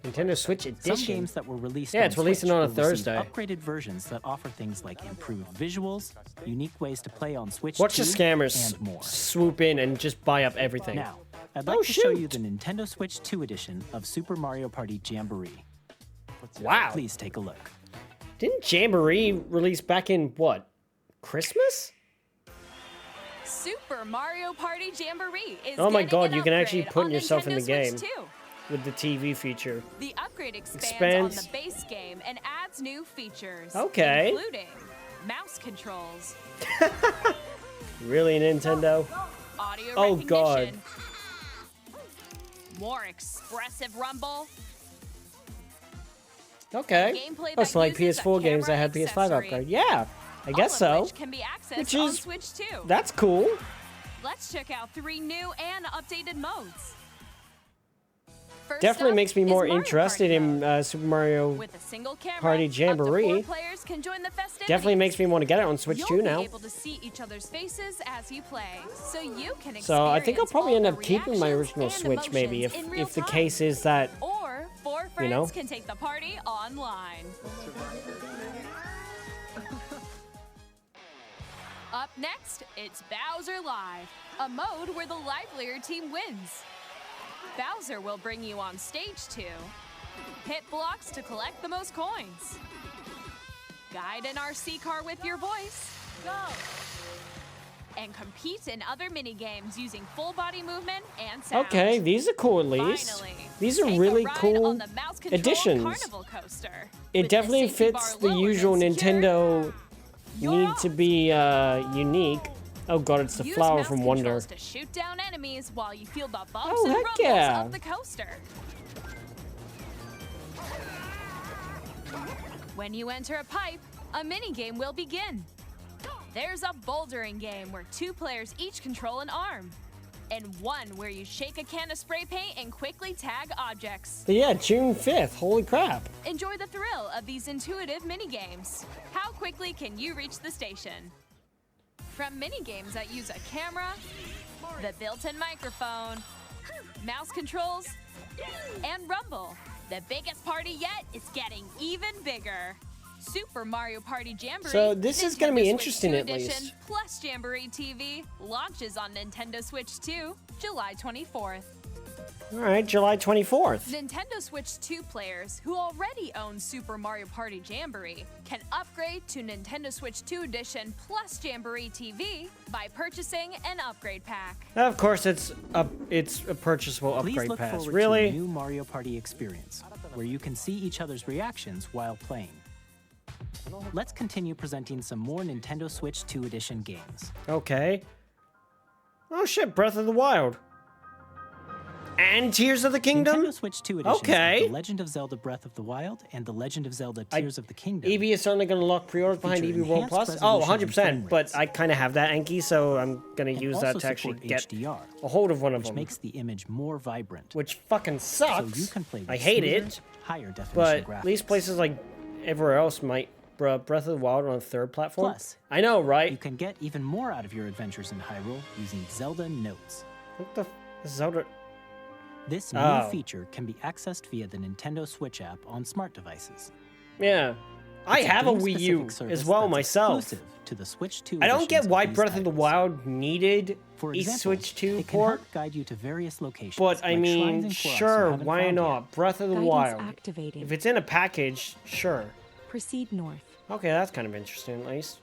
Nintendo Switch Some edition. games that were released Yeah, on it's releasing Switch on a will receive Thursday. upgraded versions that offer things like improved visuals, unique ways to play on Switch Watch 2, the scammers and more. swoop in and just buy up everything. Now, I'd like Oh, to show you shoot. the Nintendo Switch 2 edition of Super Mario Party Jamboree. Wow. Please take a look. Didn't Jamboree release back in what? Christmas? Super Mario Party Jamboree is Oh my getting god, an you can actually upgrade put on yourself in Nintendo the game Switch 2. with the TV feature. The upgrade expands Expands. on the base game and adds new features, Okay. including mouse controls, Really, Nintendo? audio Oh, recognition, God. more expressive rumble, Okay. gameplay That's that like uses a PS4 games that camera had PS5 accessory. upgrade. Yeah, I guess all so. of which can be accessed Which on is- Switch 2. That's cool. Let's check out 3 new and updated modes. First Definitely up makes me is more Mario interested Party in mode. Super Mario With a single camera, Party up to Jamboree. 4 players can join the festivities. Definitely makes me want to get it on Switch You'll 2 now. be able to see each other's faces as you play, so you can So I think I'll experience probably all end the up keeping my reactions original and Switch maybe if emotions in real the time. case is that Or 4 friends know? can take the party online. Up next, it's Bowser Live, a mode where the livelier team wins. Bowser will bring you on stage 2. Hit blocks to collect the most coins. Guide an RC car with your voice. Go! And compete in other mini-games using full body movement and sound. okay, these are cool at least. Finally, These are take a really ride cool on the mouse-controlled additions. Carnival coaster. It With the definitely safety fits bar the lowered usual and secured. Nintendo need to be unique. Oh god, it's the Use flower mouse from Wonder. controls to shoot down enemies while you feel the bumps Oh, and heck rumbles yeah. of the coaster. When you enter a pipe, a mini-game will begin. There's a bouldering game where 2 players each control an arm, and one where you shake a can of spray paint and quickly tag objects. But yeah, June 5th. Holy crap. Enjoy the thrill of these intuitive mini-games. How quickly can you reach the station? From mini-games that use a camera, the built-in microphone, mouse controls, and rumble. The biggest party yet is getting even bigger. Super Mario Party Jamboree. So this is going to be Nintendo interesting Switch at 2 least. Edition plus Jamboree TV launches on Nintendo Switch 2, July 24th. All right, July 24th. Nintendo Switch 2 players who already own Super Mario Party Jamboree can upgrade to Nintendo Switch 2 Edition plus Jamboree TV by purchasing an upgrade pack. Of course, it's a purchasable Please upgrade look pass. forward Really? to a new Mario Party experience, where you can see each other's reactions while playing. Let's continue presenting some more Nintendo Switch 2 Edition games. Okay. Oh shit, Breath of the Wild. And Tears of the Kingdom? Nintendo Switch 2 editions Okay. of The Legend of Zelda Breath of the Wild and The Legend of Zelda Tears of the Kingdom. Eevee is certainly going to lock pre-orders behind Feature Eevee World enhanced Plus. Oh, resolution and 100%. frame But rates. I kind of have that, Enki, so I'm going to And use also that to actually support get HDR, a hold of one of which them. makes the image more vibrant. Which fucking sucks. So you can play with I hate smoother, it. higher definition But graphics. at least places like everywhere else might... Bruh, Breath of the Wild on a third platform? Plus, I know, right? you can get even more out of your adventures in Hyrule using Zelda Notes. What the... Zelda... This new Oh. feature can be accessed via the Nintendo Switch app on smart devices. Yeah. I It's have a Wii game-specific U service as well that's myself. exclusive to the Switch 2 I don't get editions why of these Breath of the titles. Wild needed For a example, Switch 2 it can port, help guide you to various locations. but I like shrines mean, and clubs you sure, haven't why found not? yet. Breath of the Guidance Wild. activating. If it's in a package, sure. Proceed north. Okay, that's kind of interesting, at least.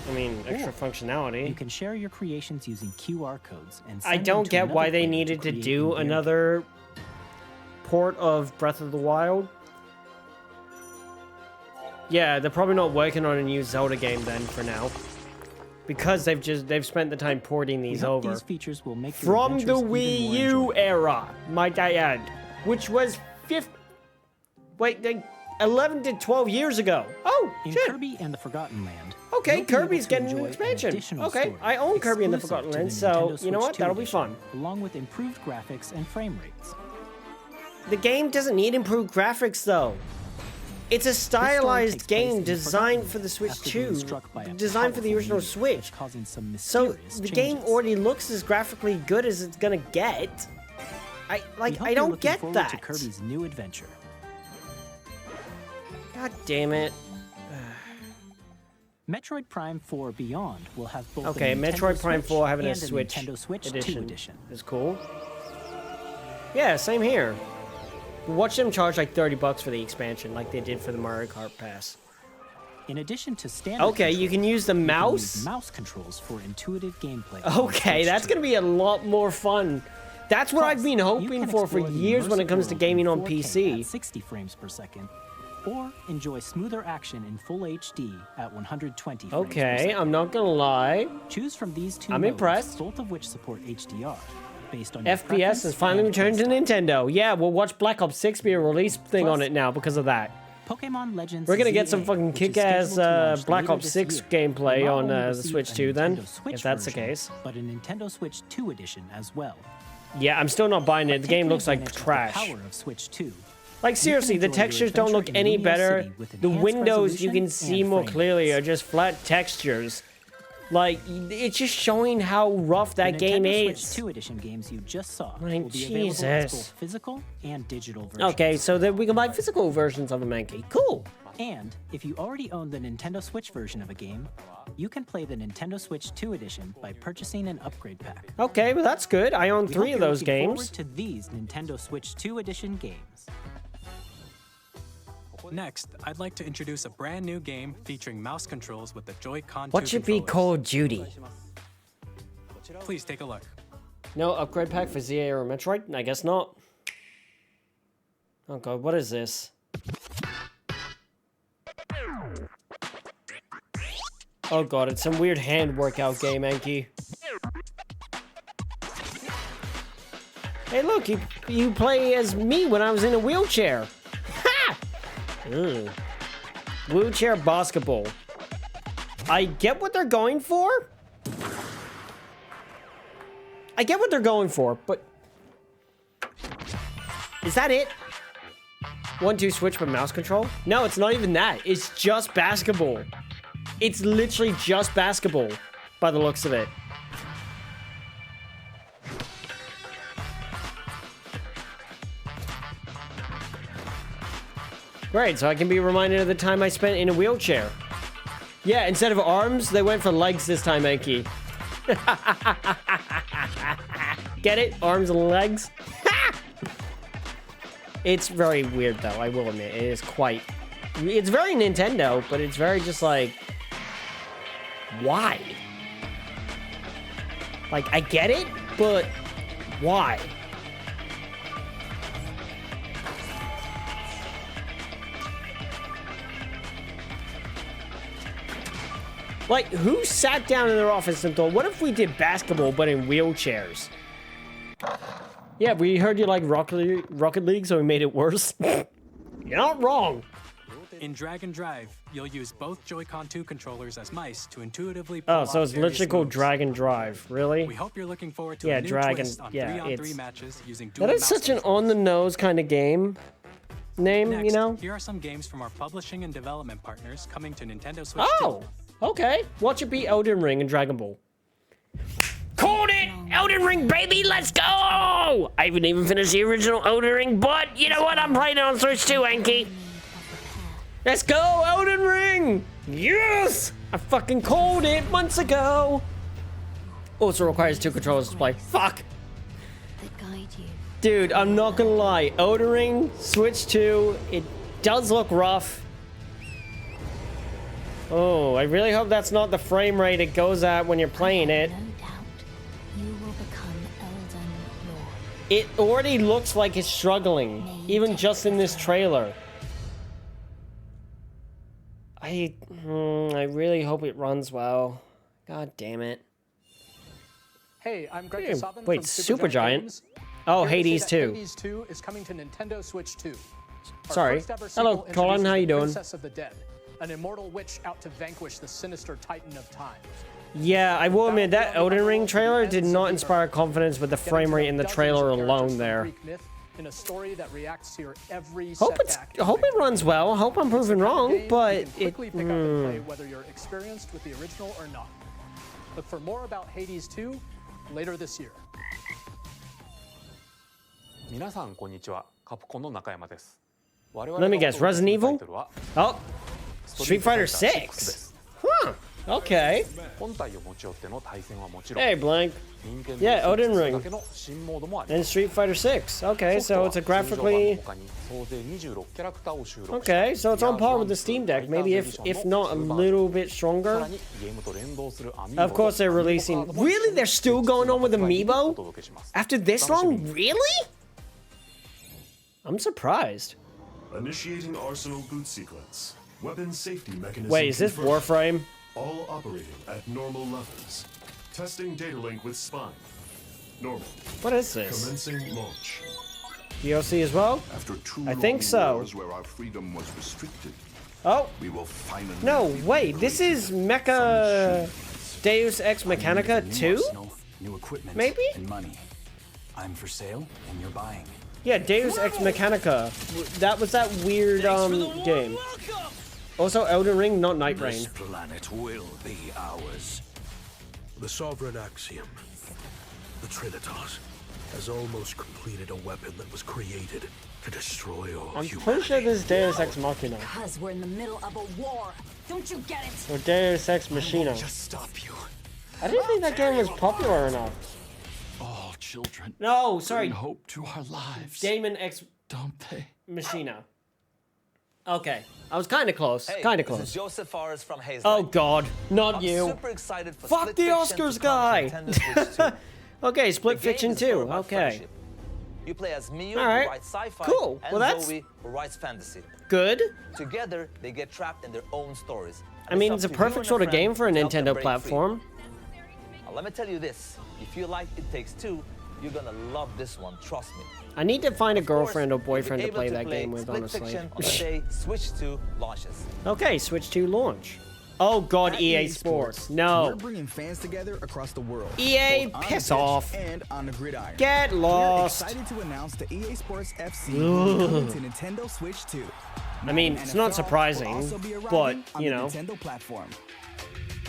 I mean, extra You functionality. can share your creations using QR codes and I send them don't to get another why they player needed to create do in their another port of Breath of the Wild. Yeah, they're probably not working on a new Zelda game then for now. Because they've spent the time porting We these hope over. These features will make your From the adventures even Wii more U enjoyable. era, might I add, which was 11 to 12 years ago. Oh, In shit. Kirby and the Forgotten Land. Okay, you'll be able Kirby's to getting an enjoy expansion. additional Okay, story I own Kirby and the exclusive Forgotten to Land, the so Nintendo you know Switch what? 2 That'll be edition, fun. Along with improved graphics and frame rates. The game doesn't need improved graphics, though. It's a This story stylized takes place game in the designed Forgotten for the Land Switch after being 2, struck by a designed for the powerful original meteor, Switch. causing some So mysterious the game changes. already looks as graphically good as it's gonna get. We hope I you're don't looking get forward that. to Kirby's new adventure. God damn it. Metroid Prime 4 Beyond will have both Okay, a Nintendo Metroid Prime Switch 4 having a and Switch Nintendo Switch 2 edition edition. is cool. Yeah, same here. Watch them charge like $30 for the expansion, like they did for the Mario Kart Pass. In addition to standard Okay, you can use the controls, you can mouse. use mouse controls for intuitive gameplay. on Okay, Switch that's 2. gonna be a lot more fun. That's what I've been You hoping can for explore the years when it immersive comes to world gaming in on 4K PC. At 60 frames per second, or enjoy smoother action in full HD at 120 frames per Okay, second. I'm not gonna lie. Choose from these two I'm modes, impressed. both of which support HDR. Based on your FPS preference has finally and returned to playstyle. Nintendo. Yeah, we'll watch Black Ops 6 be a release thing on Plus, it now because of that. Pokemon Legends We're gonna get ZA, some fucking which is kick-ass scheduled to launch Black later Ops this 6 year, gameplay will not on only the receive Switch a 2 then, Nintendo Switch if that's the version, case. But a Nintendo Switch 2 edition as well. Yeah, I'm still not buying it. The game Taking looks like advantage of trash. The power of Switch 2. Like seriously, the enjoy your textures don't look adventure in any Lumia better. City with The enhanced windows you can resolution see and more frame clearly rates. are just flat textures. Like, it's just showing how rough that The game Nintendo is. Switch 2 edition games you just saw My will be available as Jesus. both physical and digital versions. Okay, so then we can buy physical versions of them, Enki. Cool. And if you already own the Nintendo Switch version of a game, you can play the Nintendo Switch 2 edition by purchasing an upgrade pack. Okay, well that's good. I own We 3 hope of you're those looking games. forward to these Nintendo Switch 2 edition games. Next, I'd like to introduce a brand new game featuring mouse controls with the Joy-Con 2 What should be controllers. Call of Duty? Please take a look. No upgrade pack for ZA or Metroid? I guess not. Oh god, what is this? Oh god, it's some weird hand workout game, Enki. Hey look, you play as me when I was in a wheelchair. Ha! Ugh. Wheelchair basketball. I get what they're going for. I get what they're going for, but... Is that it? 1-2 switch with mouse control? No, it's not even that. It's just basketball. It's literally just basketball, by the looks of it. Great, so I can be reminded of the time I spent in a wheelchair. Yeah, instead of arms, they went for legs this time, Enki. Get it? Arms and legs? It's very weird, though, I will admit. It is quite... It's very Nintendo, but it's very just like... Why? Like, I get it, but why? Like, who sat down in their office and thought, what if we did basketball but in wheelchairs? Yeah, we heard you like Rocket League, so we made it worse. You're not wrong. In Drag and Drive, you'll use both Joy-Con 2 controllers as mice to intuitively Oh, so it's literally called Drag and Drive. Really? We hope you're looking forward to yeah, a new Drag twist and on yeah, 3-on-3 matches using dual that is mouse such an controls. on-the-nose kind of game name, Next, you know? here are some games from our publishing and development partners coming to Nintendo Switch Oh, okay. Watch it be Elden Ring and Dragon Ball. Called it! Elden Ring, baby, let's go! I haven't even finished the original Elden Ring, but you know what? I'm playing it on Switch too, Enki. Let's go, Elden Ring! Yes! I fucking called it months ago. Also requires 2 controllers to play. Fuck! Dude, I'm not gonna lie. Elden Ring, Switch 2, it does look rough. Oh, I really hope that's not the frame rate it goes at when you're playing it. It already looks like it's struggling, even just in this trailer. I really hope it runs well. God damn it. Hey, I'm Greg Hey, Kasabin wait, from Supergiant? Games. Oh, Here to say Hades that 2. Hades 2 is coming to Nintendo Switch 2. Our Sorry. first ever Hello, sequel Colin, how introduces you the doing? Princess of the Dead, an immortal witch out to vanquish the sinister Titan of Time. Yeah, I will admit that Elden Ring trailer did not inspire confidence with the frame rate in the trailer alone there. In a story that reacts to your every Hope it runs well. Hope I'm proven wrong, but it... quickly pick up and play whether you're experienced with the original or not. Look for more about Hades 2 later this year. 皆さんこんにちは。カプコンの中山です。 Let me guess, Resident Evil? Oh, Street Fighter 6. Huh, okay. Hey, Blank. Yeah, Elden Ring. And Street Fighter 6. Okay, so it's a graphically... Okay, so it's on par with the Steam Deck. Maybe if not a little bit stronger. Of course they're releasing... Really? They're still going on with Amiibo? After this long? Really? I'm surprised. Initiating arsenal boot sequence. Weapon safety mechanism. Wait, is this confirmed. Warframe? All operating at normal levels. Testing data link with spine. Normal. What is this? Commencing launch. DLC as well? After I think so. where our freedom was restricted, Oh. we will finally No, wait, this is Mecha Deus Ex Mechanica 2? New equipment Maybe? and money. I'm for sale and you're buying. Yeah, Deus Ex Mechanica. That was that weird game. Also Elden Ring, not Night Rain. This planet will be ours. The Sovereign Axiom, the Trinitas, has almost completed a weapon that was created to destroy all I'm humanity. pretty sure this is Deus Ex Machina. Because we're in the middle of a war. Don't you get it? Or Deus Ex Machina. Just stop you. I didn't think that game was popular enough. All children. No, sorry. Bring hope to our lives. Damon X Don't they? Machina. Okay. I was kind of close. Hey, Kind of this close. is Joseph Fares from Hazelight. Oh God, not I'm you. super excited for Fuck Split the Fiction Oscars to come to guy. Nintendo Switch 2. Okay, Split The game Fiction is all 2. about Okay. friendship. You play as Mio, All who right. writes sci-fi, Cool. and Well, that's Zoe, who writes fantasy. good. Together, they get trapped in their own stories. I mean, it's a perfect sort of game for a Nintendo platform. Now, let me tell you this. If you like It Takes Two, you're gonna love this one, trust me. I need to find a Of course, girlfriend or you'll be boyfriend to able play that game with, Split honestly. Fiction on the day Switch 2 launches. Okay, Switch 2 launch. Oh God, At EA Sports. No. We're bringing fans together across the world. EA, both on the piss pitch off. And on the gridiron. Get lost. We're excited to announce the EA Sports FC Ugh. coming to Nintendo Switch 2. I mean, it's not NFL surprising, will also be but, arriving on you the know. Nintendo platform.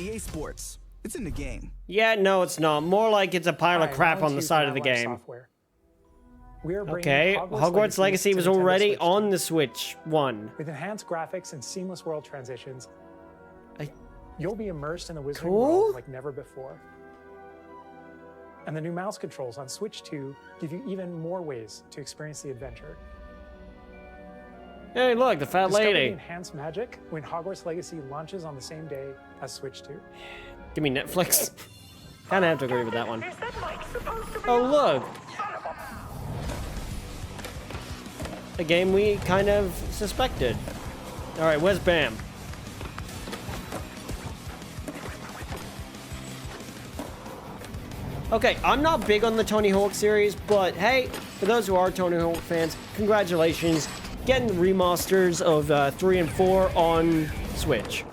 EA Sports. It's in the game. Yeah, no, it's not. More like it's a pile of crap on the side of the game. we're bringing Okay, Hogwarts Legacy to was Nintendo already Switch on the Switch 1. With enhanced graphics and seamless world transitions, you'll be immersed in the Wizarding Cool. World like never before. And the new mouse controls on Switch 2 give you even more ways to experience the adventure. Hey, look, the fat Discover lady. the enhanced magic when Hogwarts Legacy launches on the same day as Switch 2. Give me Netflix. Kind of have to agree with that one. Oh, look. A game we kind of suspected. All right, where's Bam? Okay, I'm not big on the Tony Hawk series, but hey, for those who are Tony Hawk fans, congratulations. Getting the remasters of 3 and 4 on Switch.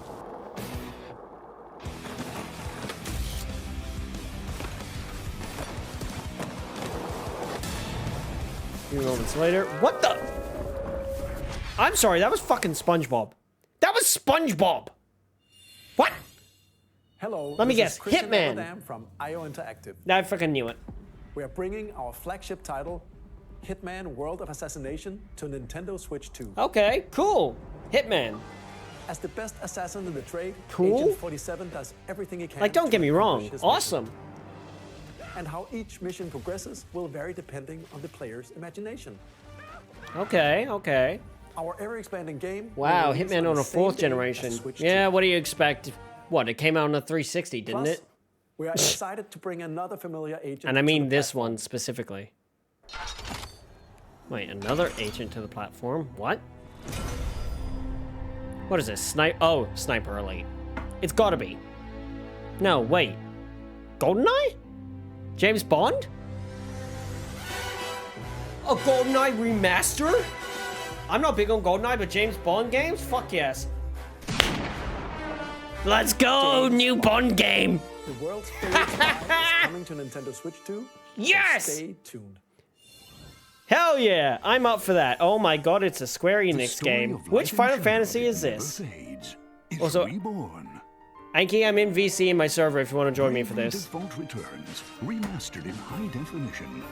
A few moments later. What the? I'm sorry, that was fucking SpongeBob. That was SpongeBob! What? Hello. Let me this is guess, Christian Hitman. Everdam from IO Interactive. I fucking knew it. We are bringing our flagship title, Hitman World of Assassination, to Nintendo Switch 2. Okay, cool. Hitman. As the best assassin in the trade, Cool. Agent 47 does everything he can. Like, don't to get me wrong. accomplish his Awesome. mission. And how each mission progresses will vary depending on the player's imagination. Okay, okay. Our ever-expanding game. Wow, will release Hitman on the a same 4th day generation. as Switch Yeah, 2. what do you expect? What, it came out on a 360, didn't Plus, it? We are excited to bring another familiar agent. And I to mean the this platform. one specifically. Wait, another agent to the platform? What? What is this? Oh, Sniper Elite. It's gotta be. No, wait. GoldenEye? James Bond? A GoldenEye remaster? I'm not big on GoldenEye, but James Bond games? Fuck yes. Let's go, new Bond game! The world's favorite spy is coming to Nintendo Switch 2. so Yes! stay tuned. Hell yeah, I'm up for that. Oh my god, it's a Square Enix game. Which Final Fantasy is this? Also, Anki, I'm in VC in my server if you want to join me for this. Default returns, remastered in high definition.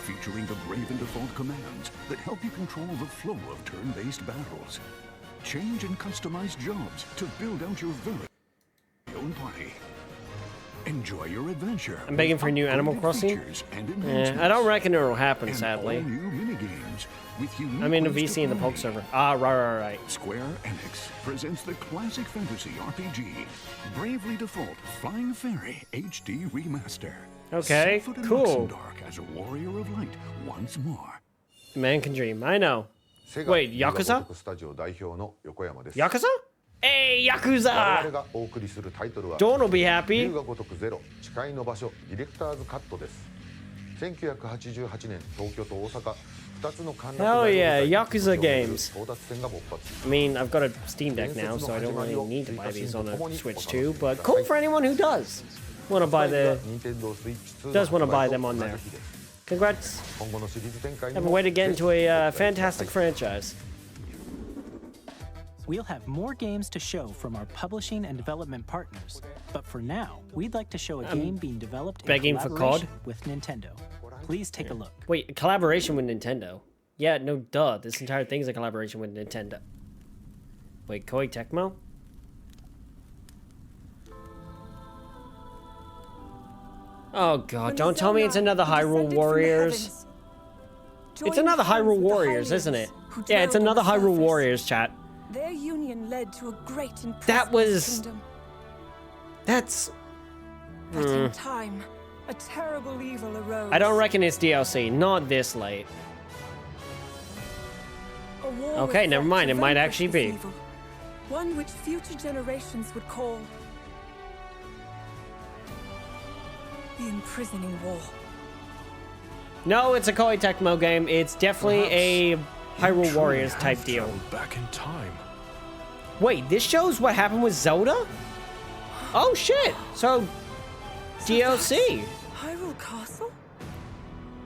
Featuring the Brave and Default commands that help you control the flow of turn-based battles. Change and customize jobs to build out your very own party. Enjoy your adventure. I'm begging for a new Animal Crossing. I don't reckon it'll happen, sadly. I'm in a VC in the Poke server. Ah, right. Square Enix presents the classic fantasy RPG, Bravely Default Flying Fairy HD Remaster. Okay, Set foot in cool. Luxembourg as a warrior of light once more. Man can dream, I know. Wait, Yakuza? Yakuza? Hey, Yakuza! Dawn will be happy. Hell yeah, Yakuza games. I mean, I've got a Steam Deck now, so I don't really need to buy these on a Switch 2, but cool for anyone who does want to buy them on there. Congrats. Have a way to get into a fantastic franchise. We'll have more games to show from our publishing and development partners, but for now, we'd like to show a game being developed in begging for collaboration COD? with Nintendo. Please take a look. Wait, a collaboration with Nintendo? Yeah, no, duh. This entire thing's a collaboration with Nintendo. Wait, Koei Tecmo? Oh god, don't tell me it's another Hyrule Warriors. It's another Hyrule Warriors, isn't it? Yeah, it's another Hyrule Warriors, chat. Their union led to a great and That was... kingdom. That's... But in time, a terrible evil arose. I don't reckon it's DLC, not this late. A war Okay, was never fought mind, to it might vanquish actually this be. evil, one which future generations would call the imprisoning war. No, it's a Koei Tecmo game. It's definitely a Hyrule Warriors type deal. Back in time. Wait, this shows what happened with Zelda? Oh shit! So, DLC. Hyrule Castle?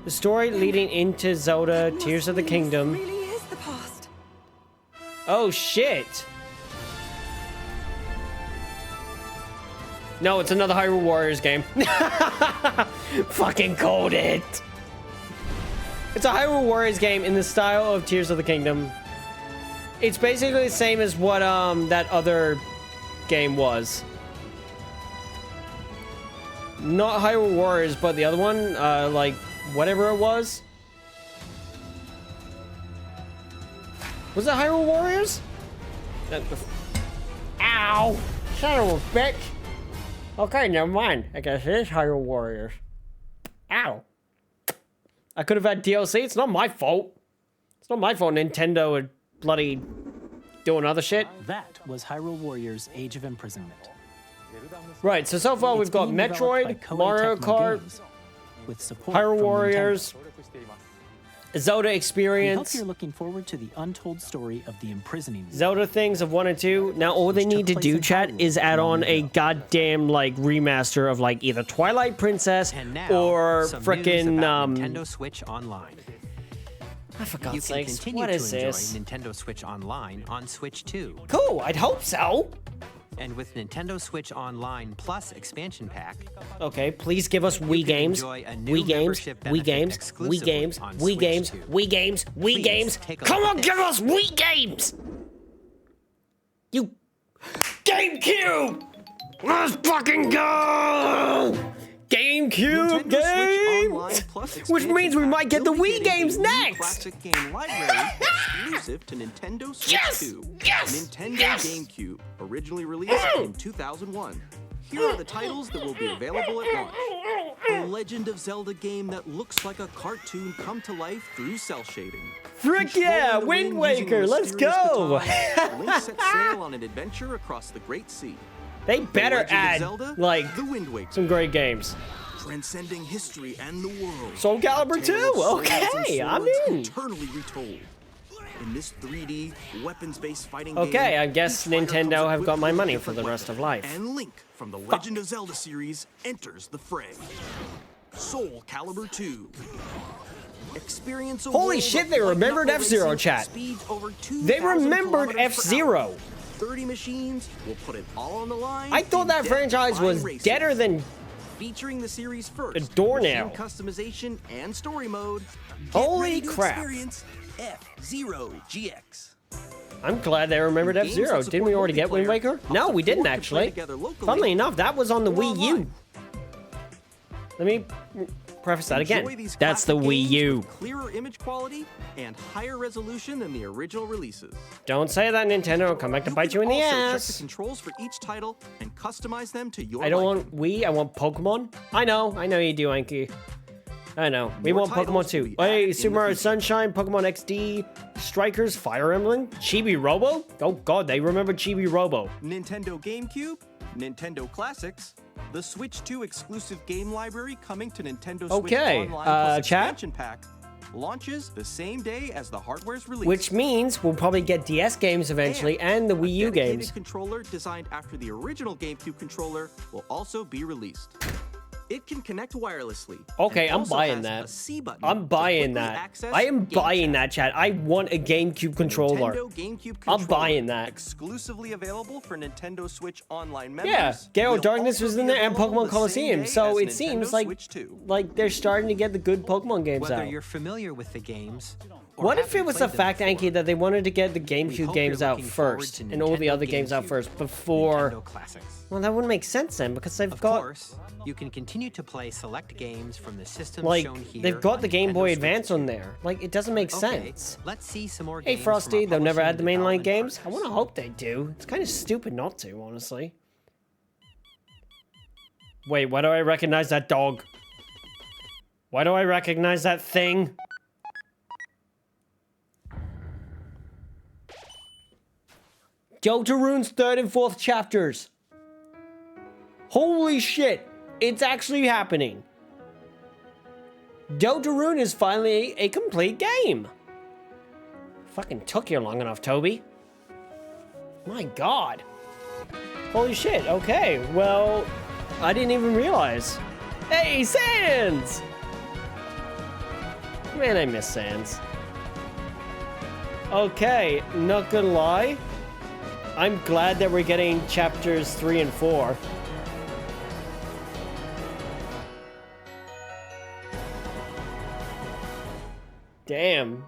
The story leading into Zelda Tears of the Kingdom. Really is the past. Oh shit! No, it's another Hyrule Warriors game. Fucking called it! It's a Hyrule Warriors game in the style of Tears of the Kingdom. It's basically the same as what that other game was. Not Hyrule Warriors, but the other one, like whatever it was. Was it Hyrule Warriors? Ow! Son of a bitch! Okay, never mind. I guess it is Hyrule Warriors. Ow! I could have had DLC. It's not my fault. It's not my fault Nintendo would bloody doing other shit. That was Hyrule Warriors Age of Imprisonment. Right, so far we've got Metroid, Mario Kart, with support Hyrule from Warriors, Zelda We hope Experience, you're looking forward to the untold story of the imprisoning. Zelda things of 1 and 2. Now all they need to do, chat, is add on a goddamn like remaster of like either Twilight Princess or frickin' Nintendo Switch Online. For God's You can sakes, continue what to is enjoy this? Nintendo Switch Online on Switch 2. Cool, I'd hope so. And with Nintendo Switch Online Plus expansion pack, Okay, please give us Wii games. enjoy a new Wii games. membership Wii games. benefit Wii games. exclusively on Wii Switch games. 2. Wii games. Wii Please games. take a Come look on, at give this. us Wii games. You GameCube. Let's fucking go. GameCube Nintendo Switch Online games. Plus Which expansion means we pack might get the will be Wii getting games a new next. Classic game library exclusive to Nintendo Switch Yes! 2. Yes! Nintendo Yes! GameCube, originally released in 2001. Here are the titles that will be available at launch. A Legend of Zelda game that looks like a cartoon come to life through cell shading. Frick yeah, Controlling the Wind using a Waker, let's mysterious go. baton, Link sets sail on an adventure across the Great Sea. They better Legend of add Zelda, like The Wind Waker. some great games. Transcending history and the world. Soul Calibur A tale 2, of swords and okay, I'm swords in. Eternally retold. In this 3D weapons-based fighting Okay, game, I guess each fighter Nintendo comes have got equipped my with a money for different the rest of weapon, life. And Link from the Legend of Zelda series enters the fray. Soul Calibur 2. Experience a Holy world shit, of they white remembered knuckle F-Zero, racing at chat. speeds over They 2,000 remembered kilometers per F-Zero. hour. 30 machines will put it all on the line. I thought in that franchise was death-defying deader races. than Featuring the series first, a doornail. machine customization and story mode. Get Holy ready to crap. Experience F-Zero GX. I'm glad they remembered Games F-Zero. that Didn't we support already get Wind multiplayer, Waker? up No, to we 4 didn't can play actually. together locally Funnily enough, that was on the or Wii U. online. Let me preface that again. Enjoy these That's the classic Wii games U. with clearer image quality and higher resolution than the original releases. Don't say that, Nintendo. I'll come back to bite you in the Also, check the ass. controls for each title and customize them to your I don't liking. want Wii, I want Pokemon. I know you do, Anki. I know. We More want Pokemon titles too. will be added Hey, in Super the Mario future. Sunshine, Pokemon XD, Strikers, Fire Emblem, Chibi Robo. Oh god, they remember Chibi Robo. Nintendo GameCube, Nintendo Classics, the Switch 2 exclusive game library coming to Nintendo Switch Okay, Online Plus chat? expansion pack launches the same day as the hardware's release. Which means we'll probably get DS games eventually and the Wii U dedicated games. controller designed after the original GameCube controller will also be released. It can connect wirelessly. Okay, and I'm also buying has that. a C button I'm to buying quickly that. access I am game buying chat. that, chat. I want a GameCube controller. Nintendo GameCube I'm controller, buying that. Exclusively available for Nintendo Switch Online members. Yeah, Gale will of Darkness also was be in there and available Pokemon the Coliseum. same So day it as seems Nintendo like Switch 2. they're starting to get the good Pokemon games whether out. you're familiar with the games, or What if haven't it was played a them fact, before, Anki, that they wanted to get the we GameCube hope games you're out looking forward first to and all the Nintendo other games out GameCube, first before? Nintendo Classics. Well, that wouldn't make sense then because they've Of got course, you can continue to play select games from the systems like shown here. they've got on the Game Nintendo Boy Switch Advance 2. on there. Like it doesn't make Okay, sense. let's see some more Hey games Frosty, from they'll our never publishing add the and mainline development games. I partners. want to hope they do. It's kind of stupid not to, honestly. Wait, why do I recognize that dog? Why do I recognize that thing? Deltarune's 3rd and 4th chapters. Holy shit, it's actually happening. Deltarune is finally a complete game. Fucking took you long enough, Toby. My god. Holy shit, okay, well, I didn't even realize. Hey, Sans! Man, I miss Sans. Okay, not gonna lie. I'm glad that we're getting chapters 3 and 4. Damn.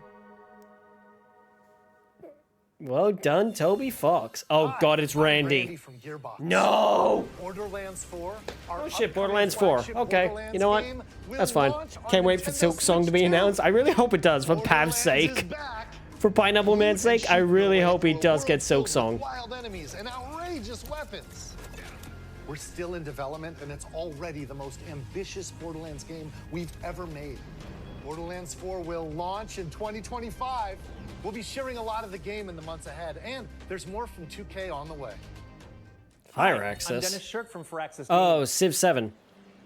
Well done, Toby Fox. Oh god, it's Randy. No! Borderlands 4. Oh shit, Borderlands 4. Okay, you know what? That's fine. Can't wait for Silk Song to be announced. I really hope it does, for Pav's sake. For Pineapple Man's sake, I really hope he does get Silk Song. Wild enemies and outrageous weapons. We're still in development, and it's already the most ambitious Borderlands game we've ever made. Borderlands 4 will launch in 2025. We'll be sharing a lot of the game in the months ahead, and there's more from 2K on the way. Fire Access. I'm Dennis Shirk from Firaxis. Oh, Civ 7.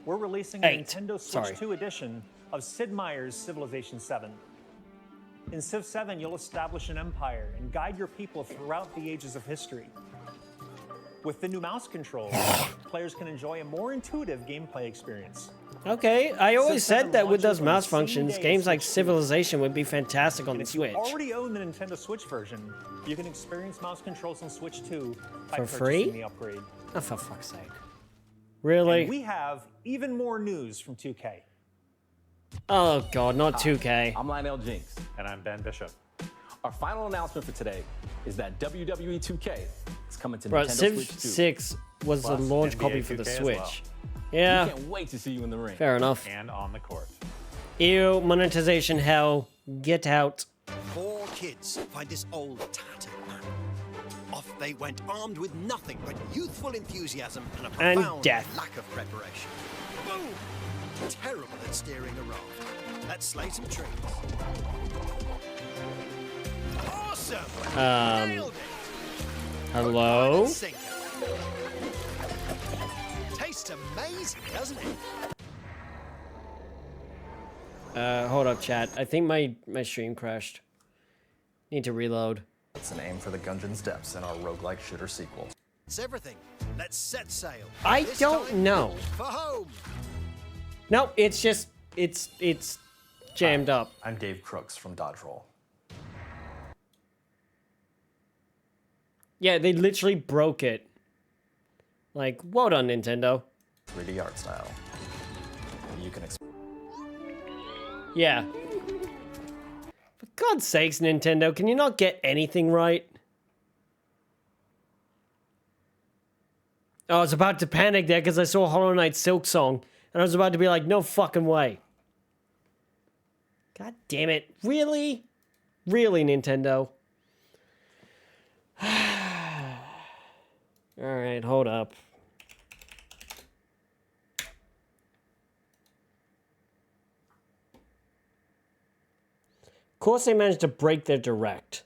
We're releasing 8. a Nintendo Switch 2 edition of Sid Meier's Civilization 7. In Civ 7, you'll establish an empire and guide your people throughout the ages of history. With the new mouse controls, players can enjoy a more intuitive gameplay experience. Okay, I always said that with those mouse functions, games like Civilization would be fantastic on the Switch. If you already own the Nintendo Switch version, you can experience mouse controls on Switch 2 by For purchasing free? the upgrade. Oh, for fuck's sake. Really? And we have even more news from 2K. Oh god, not 2K. I'm Lionel Jinks. And I'm Ben Bishop. Our final announcement for today is that WWE 2K is coming to Bro, Nintendo Civ Switch 2. 6 was the Plus launch NBA copy for the 2K as Switch. well. Yeah. We can't wait to see you in the ring. Fair enough. And on the court. Ew, monetization hell. Get out. 4 kids find this old tattered man. Off they went armed with nothing but youthful enthusiasm and a And profound death. lack of preparation. Boom! Terrible at steering a raft. Let's slay some trees. Awesome! Nailed it! Hello? Sink it. Tastes amazing, doesn't it? Hold up, chat. I think my stream crashed. Need to reload. It's an aim for the Gungeon's depths in our roguelike shooter sequel. It's everything. Let's set sail. I This don't time, know. For home. No, it's just it's jammed up. I'm Dave Crooks from Dodge Roll. Yeah, they literally broke it. Like, well done, Nintendo. 3D art style. You can Yeah. For God's sakes, Nintendo, can you not get anything right? Oh, I was about to panic there because I saw Hollow Knight Silk Song, and I was about to be like, no fucking way. God damn it. Really? Really, Nintendo? Alright, hold up. Of course they managed to break their direct.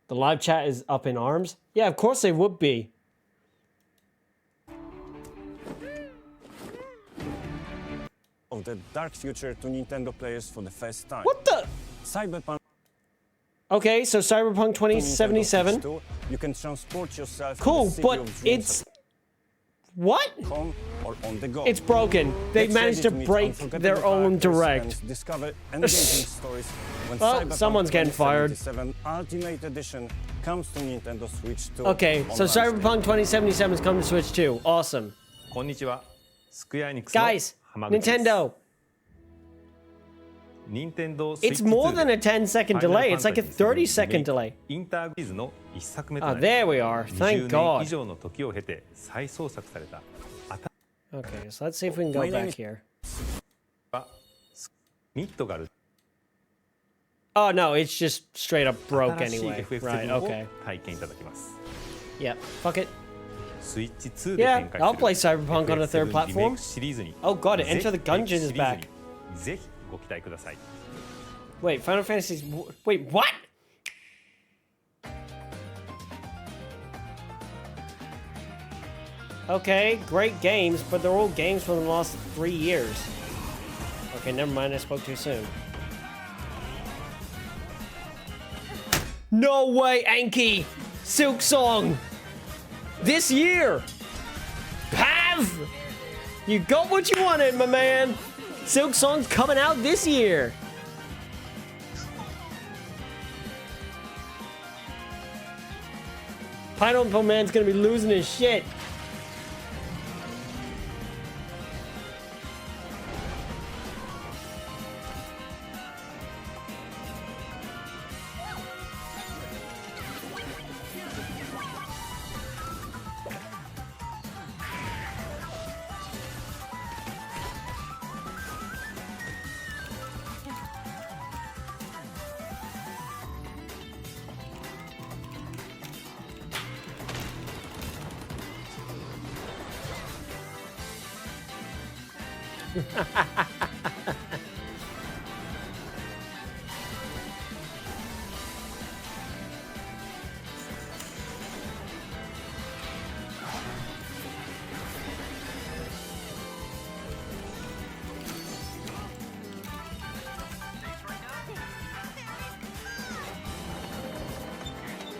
The live chat is up in arms? Yeah, of course they would be. Of the dark future to Nintendo players for the first time. What the? Cyberpunk. Okay, so Cyberpunk 2077. You can transport yourself. Cool, to the city but of dreams it's what? at home or on the go. It's broken. They Get managed ready to meet break unforgettable their own characters direct. and discover engaging stories when Well, Cyberpunk someone's getting fired. 2077 Ultimate Edition comes to Nintendo Switch 2. Okay, so on Cyberpunk 2077 is coming to Switch 2. Awesome. Guys, Nintendo. It's more than a 10-second delay. It's like a 30-second delay. Oh, there we are. Thank God. Okay, so let's see if we can go back here. Oh, no, it's just straight up broke anyway. Right, okay. Yep, fuck it. Yeah, I'll play Cyberpunk on a third platform. Oh god, Enter the Gungeon is back. Wait, Final Fantasy's... Wait, what? Okay, great games, but they're all games from the last 3 years. Okay, never mind, I spoke too soon. No way, Anki! Silk Song! This year! Pav! You got what you wanted, my man! Silk Song's coming out this year! Pineapple Man's gonna be losing his shit.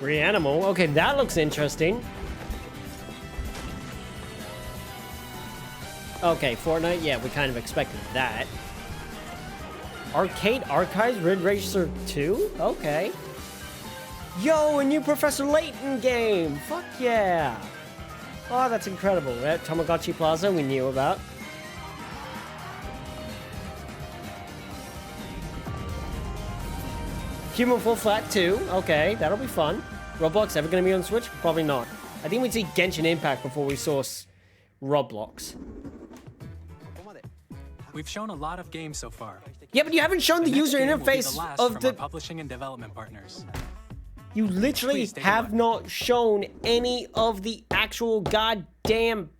Reanimal. Okay, that looks interesting. Okay, Fortnite. Yeah, we kind of expected that. Arcade Archives Ridge Racer 2? Okay. Yo, a new Professor Layton game! Fuck yeah! Oh, that's incredible. Right? Tamagotchi Plaza, we knew about. Human Full Flat 2. Okay, that'll be fun. Roblox ever going to be on Switch? Probably not. I think we'd see Genshin Impact before we saw Roblox. We've shown a lot of games so far. Yeah, but you haven't shown the user interface of the publishing and development partners. You literally have not shown any of the actual goddamn...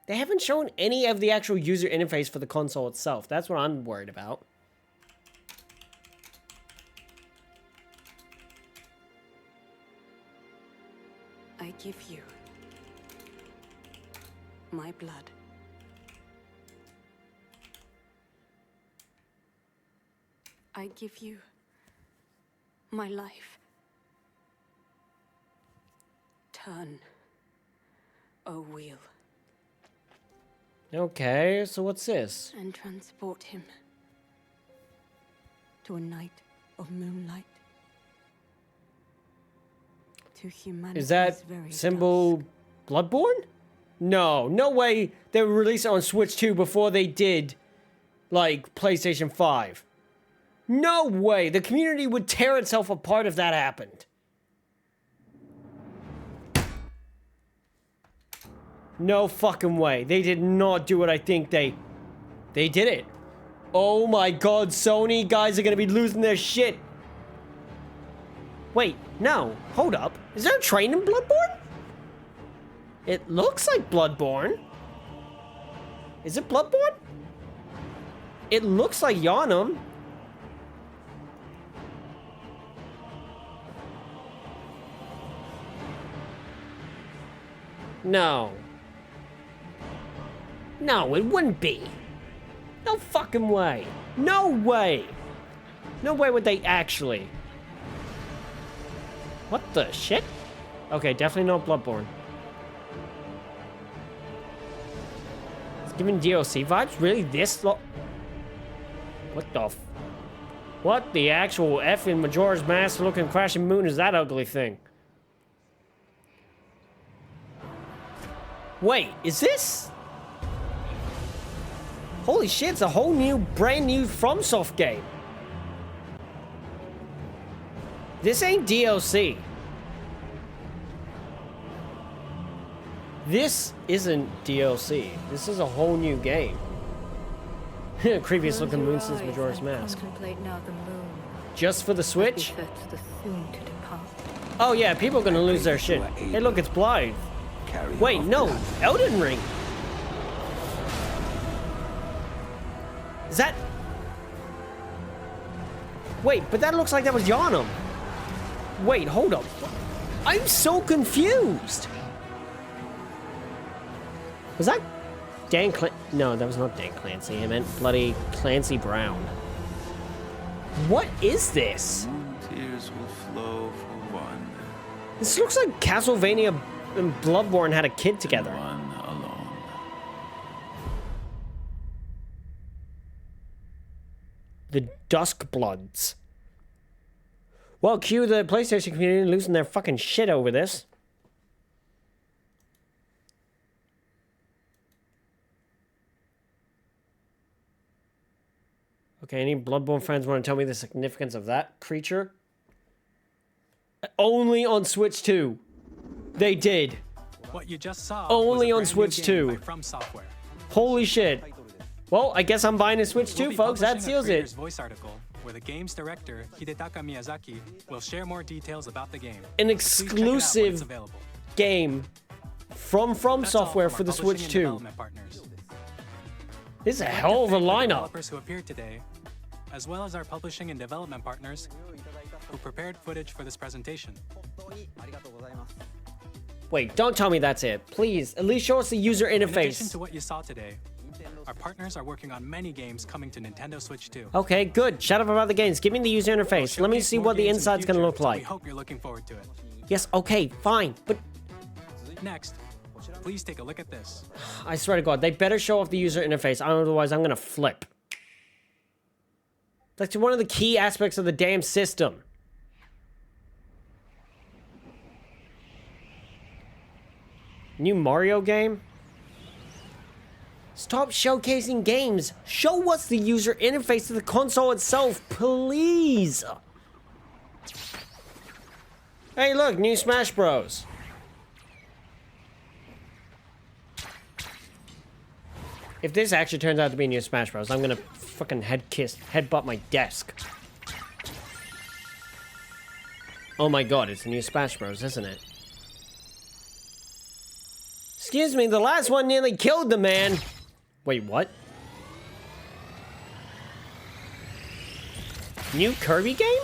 They haven't shown any of the actual user interface for the console itself. That's what I'm worried about. I give you my blood. I give you my life. Turn a wheel. Okay, so what's this? And transport him to a night of moonlight. To humanity. Is that symbol Bloodborne? No, no way they would release it on Switch 2 before they did, like, PlayStation 5. No way! The community would tear itself apart if that happened. No fucking way. They did not do what I think they did it. Oh my god, Sony guys are gonna be losing their shit. Wait, no. Hold up. Is there a train in Bloodborne? It looks like Bloodborne. Is it Bloodborne? It looks like Yharnam. No. No, it wouldn't be. No fucking way. No way. No way would they actually. What the shit? Okay, definitely not Bloodborne. It's giving DLC vibes? Really? This What the What the actual effing Majora's Mask looking crashing moon is that ugly thing? Wait, is this? Holy shit, it's a whole new, brand new FromSoft game. This ain't DLC. This isn't DLC. This is a whole new game. Creepiest looking moon since Majora's Mask. Just for the Switch? Oh yeah, people are gonna lose their shit. Hey look, it's Blythe. Wait, no, Elden Ring. Is that... Wait, but that looks like that was Yharnam. Wait, hold up. I'm so confused. Was that Dan Clancy? No, that was not Dan Clancy. I meant bloody Clancy Brown. What is this? Tears will flow for one. This looks like Castlevania and Bloodborne had a kid together. One alone. The Duskbloods. Well, cue the PlayStation community losing their fucking shit over this. Okay, any Bloodborne fans want to tell me the significance of that creature? Only on Switch 2. They did. What you just saw only was on Switch 2. From Software. Holy shit. Well, I guess I'm buying a Switch 2, folks. That seals it. Voice article where the game's director, Hidetaka Miyazaki, will share more details about the game. An exclusive game from Software for the Switch 2. This is a hell of a lineup. Developers who appeared today, as well as our publishing and development partners who prepared footage for this presentation. Wait, don't tell me that's it. Please, at least show us the user interface. In addition to what you saw today, our partners are working on many games coming to Nintendo Switch 2. Okay, good. Shut up about the games. Give me the user interface. Let me see what the inside's gonna look like. We hope you're looking forward to it. Yes, okay, fine. But next, please take a look at this. I swear to God, they better show off the user interface. Otherwise, I'm gonna flip. That's one of the key aspects of the damn system. New Mario game? Stop showcasing games. Show us the user interface to the console itself, please. Hey, look, new Smash Bros. If this actually turns out to be new Smash Bros, I'm gonna fucking headbutt my desk. Oh my God, it's a new Smash Bros, isn't it? Excuse me, the last one nearly killed the man. Wait, what? New Kirby game?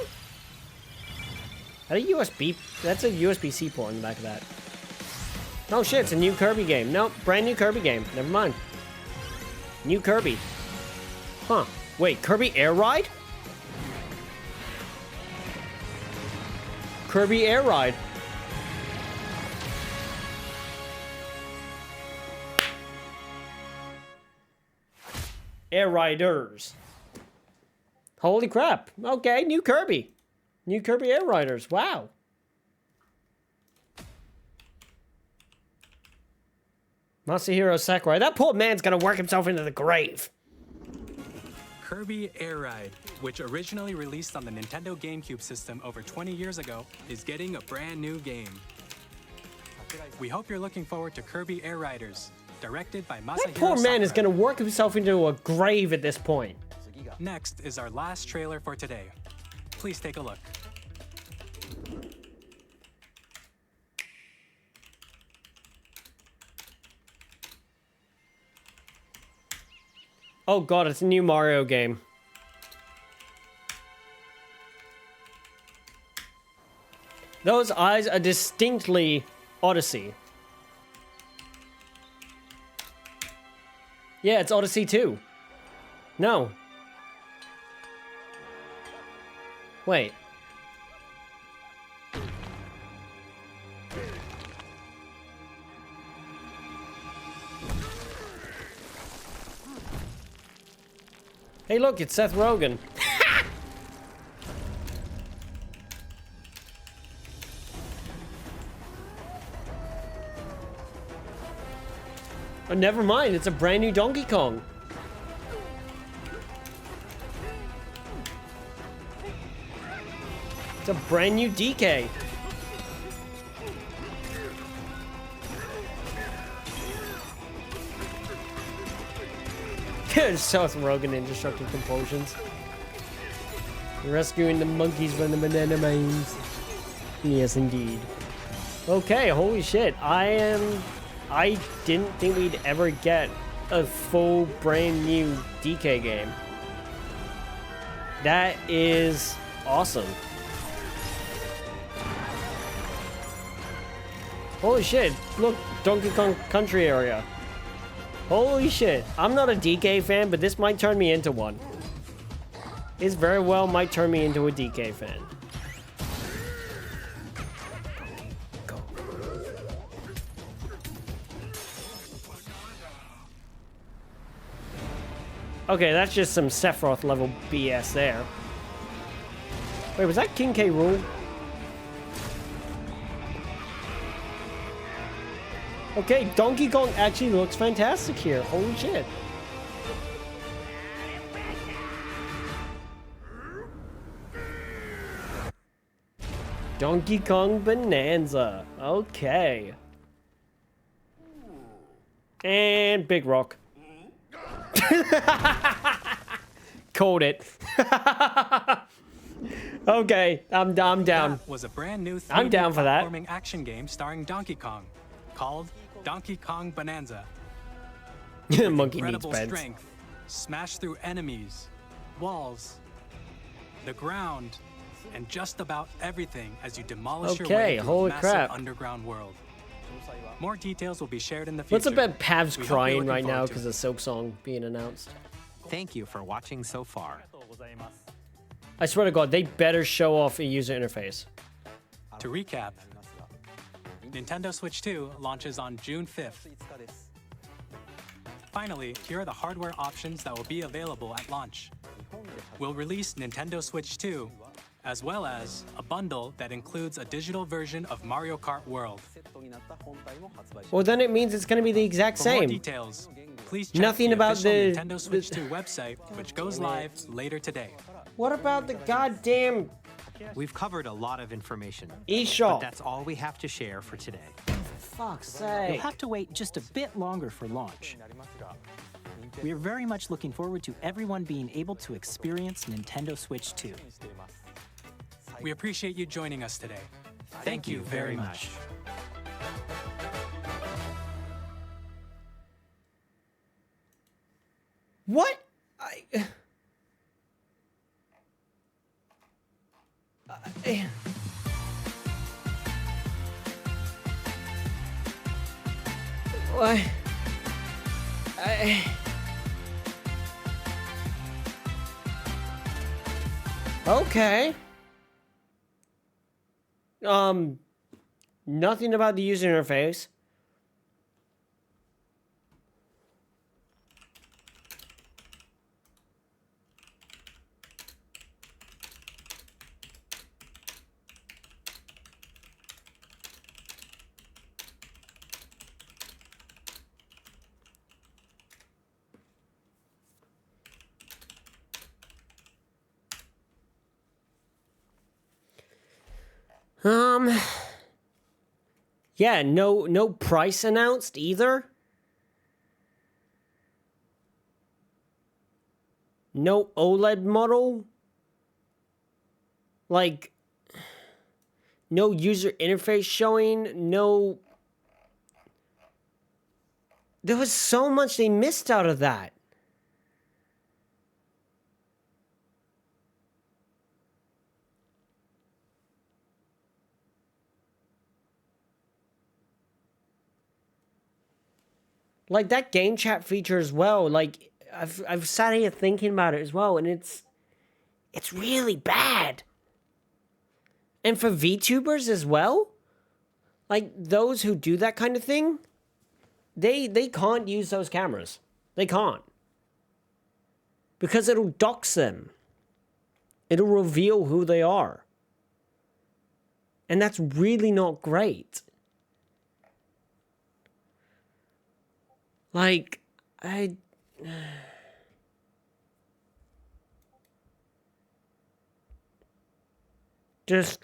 That's a USB-C port in the back of that. Oh shit, it's a new Kirby game. Nope, brand new Kirby game. Never mind. New Kirby. Huh. Wait, Kirby Air Ride? Kirby Air Ride. Air Riders. Holy crap. Okay, new Kirby. New Kirby Air Riders. Wow. Masahiro Sakurai. That poor man's gonna work himself into the grave. Kirby Air Ride, which originally released on the Nintendo GameCube system over 20 years ago, is getting a brand new game. We hope you're looking forward to Kirby Air Riders, directed by Masahiro Sakurai. That poor man is gonna work himself into a grave at this point. Next is our last trailer for today. Please take a look. Oh God, it's a new Mario game. Those eyes are distinctly Odyssey. Yeah, it's Odyssey 2. No. Wait. Hey, look, it's Seth Rogen. Oh, never mind, it's a brand new Donkey Kong. It's a brand new DK. Seth Rogen indestructible compulsions. Rescuing the monkeys from the banana mines. Yes, indeed. Okay, holy shit. I didn't think we'd ever get a full brand new DK game. That is awesome. Holy shit. Look, Donkey Kong Country area. Holy shit. I'm not a DK fan, but this might turn me into one. This very well might turn me into a DK fan. Go. Okay, that's just some Sephiroth level BS there. Wait, was that King K. Rool? Okay, Donkey Kong actually looks fantastic here. Holy shit. Donkey Kong Bonanza. Okay. And Big Rock. Called it. Okay, I'm down. That was a brand new 3D I'm down for that. platforming action game starring Donkey Kong, called Donkey Kong Bonanza. Monkey needs Incredible beds. strength, smash through enemies, walls, the ground, and just about everything as you demolish your way through holy a massive crap. underground world. More details will be shared in the future. What's about Pav's We hope you're crying looking right now forward to because of Silk Song being announced? Thank you for watching so far. I swear to God, they better show off a user interface. To recap, Nintendo Switch 2 launches on June 5th. Finally, here are the hardware options that will be available at launch. We'll release Nintendo Switch 2, as well as a bundle that includes a digital version of Mario Kart World. Well, then it means it's going to be the exact For more same. details, please check Nothing the about official the Nintendo Switch 2 website, which goes live later today. What about the goddamn We've covered a lot of information. eShop? But that's all we have to share for today. Fuck's sake. You'll have to wait just a bit longer for launch. We are very much looking forward to everyone being able to experience Nintendo Switch 2. We appreciate you joining us today. Thank you very much. What? What? Okay. Nothing about the user interface. Yeah, no price announced either. No OLED model. Like, no user interface showing, no... There was so much they missed out of that. Like, that game chat feature as well, like, I've sat here thinking about it as well, and it's really bad. And for VTubers as well, like, those who do that kind of thing, they can't use those cameras. They can't. Because it'll dox them. It'll reveal who they are. And that's really not great. Like, just...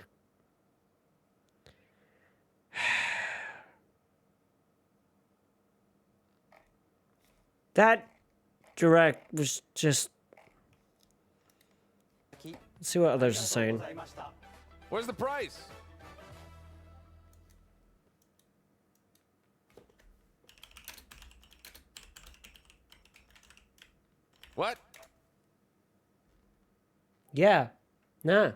That direct was just... Let's see what others are saying. Where's the price? What? Yeah. Nah.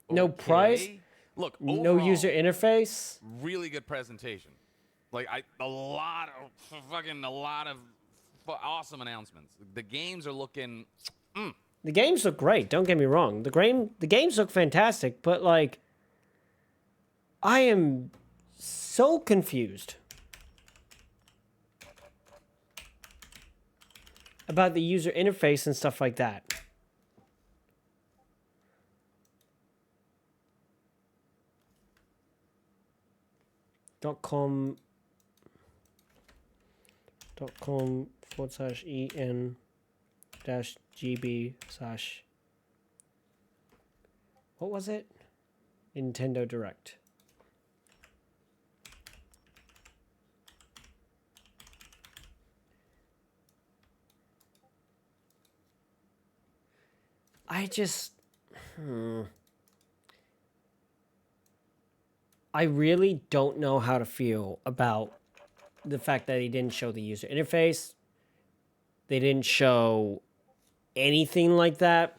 No price. Look, no user interface. Really good presentation. Like a lot of awesome announcements. The games are looking. The games look great. Don't get me wrong. The games look fantastic, but like, I am so confused. about the user interface and stuff like that. .com /en -gb/ what was it? Nintendo Direct. I just I really don't know how to feel about the fact that they didn't show the user interface. They didn't show anything like that.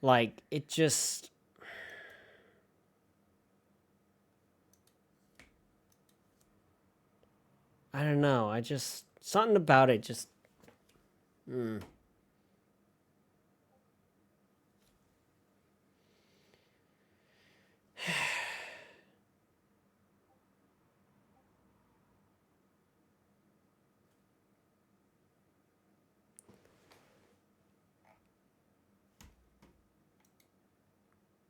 Like, it just... I don't know. I just... Something about it just...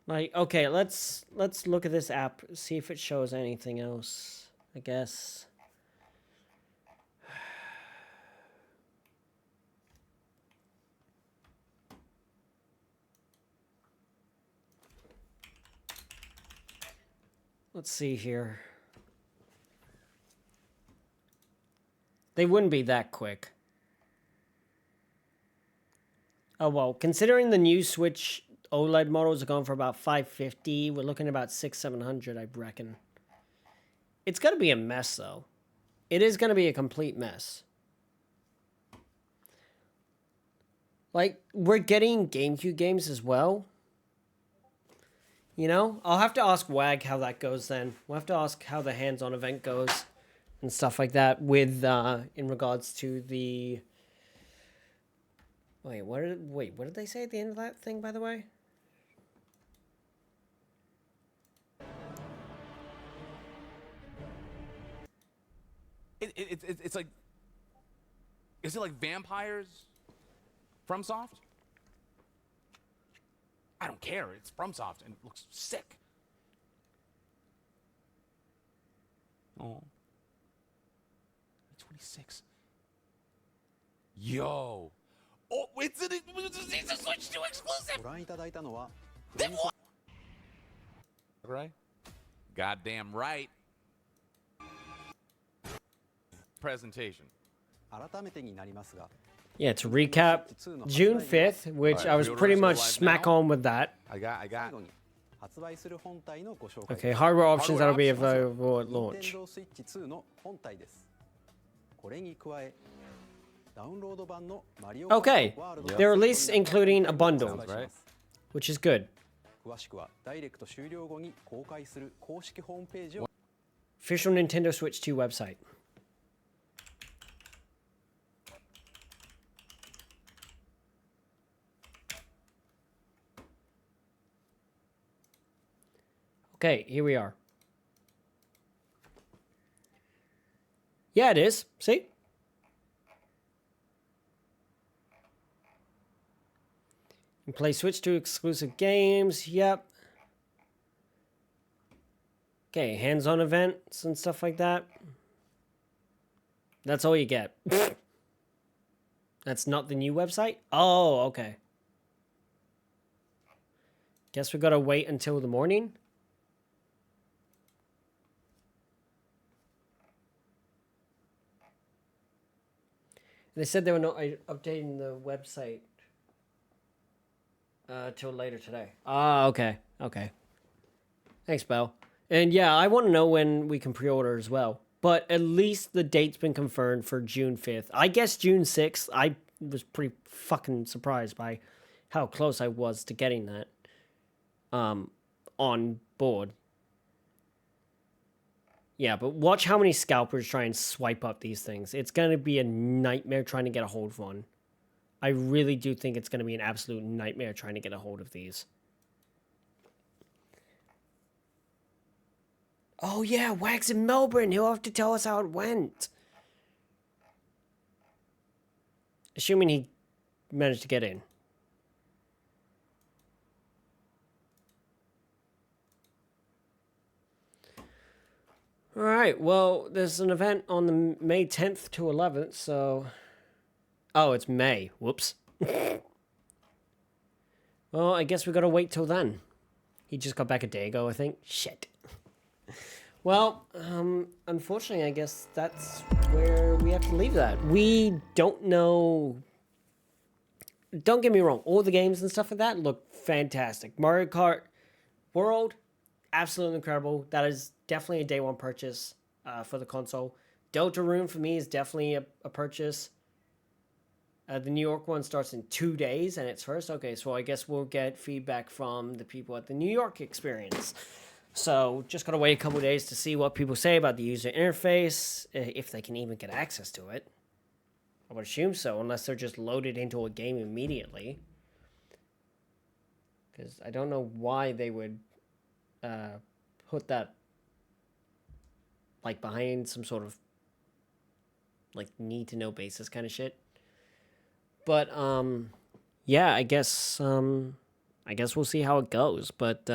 Like, okay, let's look at this app, see if it shows anything else, I guess. Let's see here. They wouldn't be that quick. Oh, well, considering the new Switch OLED models are going for about $550, we're looking at about $600-700, I reckon. It's going to be a mess, though. It is going to be a complete mess. Like, we're getting GameCube games as well. You know? I'll have to ask WAG how that goes then. We'll have to ask how the hands-on event goes and stuff like that with, in regards to the... Wait, what did they say at the end of that thing, by the way? It's like... Is it like Vampires? FromSoft? I don't care. It's FromSoft and it looks sick. Oh. 26. Yo. Oh, it's a Switch 2 exclusive. Then what? Right? Goddamn right. Presentation. Yeah, to recap, June 5th, which right, I was pretty much smack on with that. I got. Okay, hardware options that'll be available at launch. Okay, they're released including a bundle, which is good. Official Nintendo Switch 2 website. Okay, here we are. Yeah, it is. See? You can play Switch 2 exclusive games. Yep. Okay, hands-on events and stuff like that. That's all you get. That's not the new website? Oh, okay. Guess we gotta wait until the morning. They said they were not updating the website till later today. Ah, okay. Okay. Thanks, Belle. And yeah, I want to know when we can pre-order as well. But at least the date's been confirmed for June 5th. I guess June 6th. I was pretty fucking surprised by how close I was to getting that on board. Yeah, but watch how many scalpers try and swipe up these things. It's going to be a nightmare trying to get a hold of one. I really do think it's going to be an absolute nightmare trying to get a hold of these. Oh yeah, Wax in Melbourne. He'll have to tell us how it went. Assuming he managed to get in. All right, well, there's an event on the May 10th to 11th, so... Oh, it's May. Whoops. Well, I guess we gotta wait till then. He just got back a day ago, I think. Shit. Well, unfortunately, I guess that's where we have to leave that. We don't know... Don't get me wrong, all the games and stuff like that look fantastic. Mario Kart World, absolutely incredible. That is definitely a day one purchase for the console. Deltarune for me is definitely a purchase. The New York one starts in 2 days and it's first. Okay, so I guess we'll get feedback from the people at the New York experience. So just gotta wait a couple days to see what people say about the user interface, if they can even get access to it. I would assume so, unless they're just loaded into a game immediately. Because I don't know why they would put that like behind some sort of like need to know basis kind of shit. But yeah, I guess we'll see how it goes. But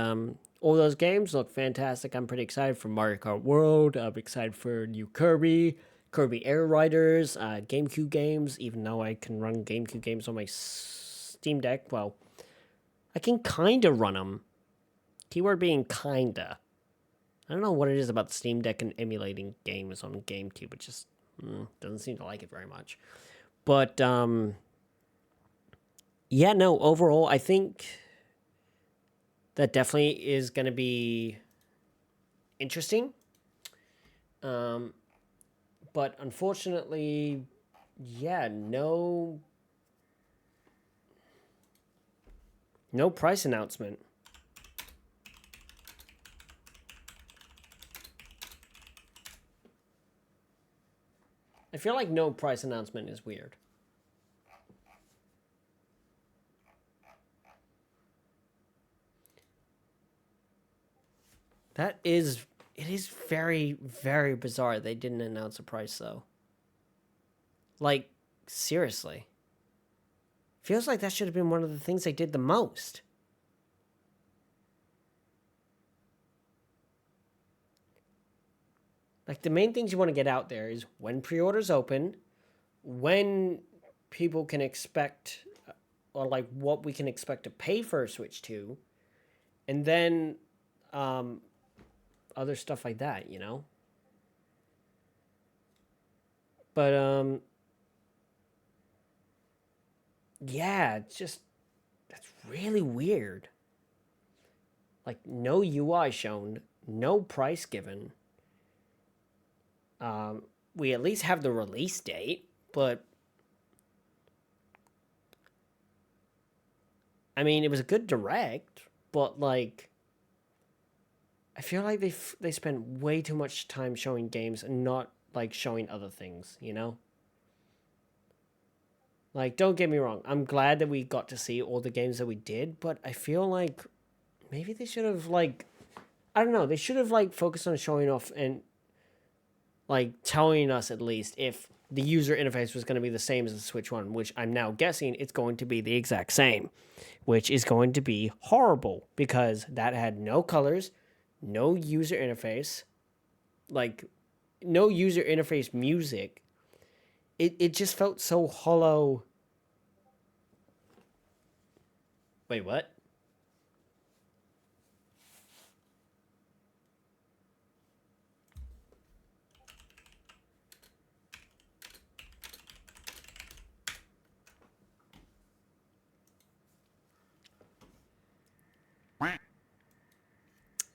all those games look fantastic. I'm pretty excited for Mario Kart World. I'm excited for new Kirby Air Riders, GameCube games, even though I can run GameCube games on my Steam Deck. Well, I can kind of run them. Keyword being kinda. I don't know what it is about the Steam Deck and emulating games on GameCube. It just doesn't seem to like it very much. But, yeah, no, overall, I think that definitely is going to be interesting. But unfortunately, yeah, no price announcement. I feel like no price announcement is weird. It is very, very bizarre they didn't announce a price, though. Like, seriously. Feels like that should have been one of the things they did the most. Like, the main things you want to get out there is when pre-orders open, when people can expect, or like what we can expect to pay for a Switch 2, and then other stuff like that, you know? But, yeah, it's just, that's really weird. Like, no UI shown, no price given. We at least have the release date, but I mean, it was a good direct, but like, I feel like they spent way too much time showing games and not like showing other things, you know? Like, don't get me wrong, I'm glad that we got to see all the games that we did, but I feel like maybe they should have like, I don't know, they should have like focused on showing off and like telling us at least if the user interface was going to be the same as the Switch One, which I'm now guessing it's going to be the exact same, which is going to be horrible because that had no colors, no user interface, like no user interface music. It just felt so hollow. Wait, what?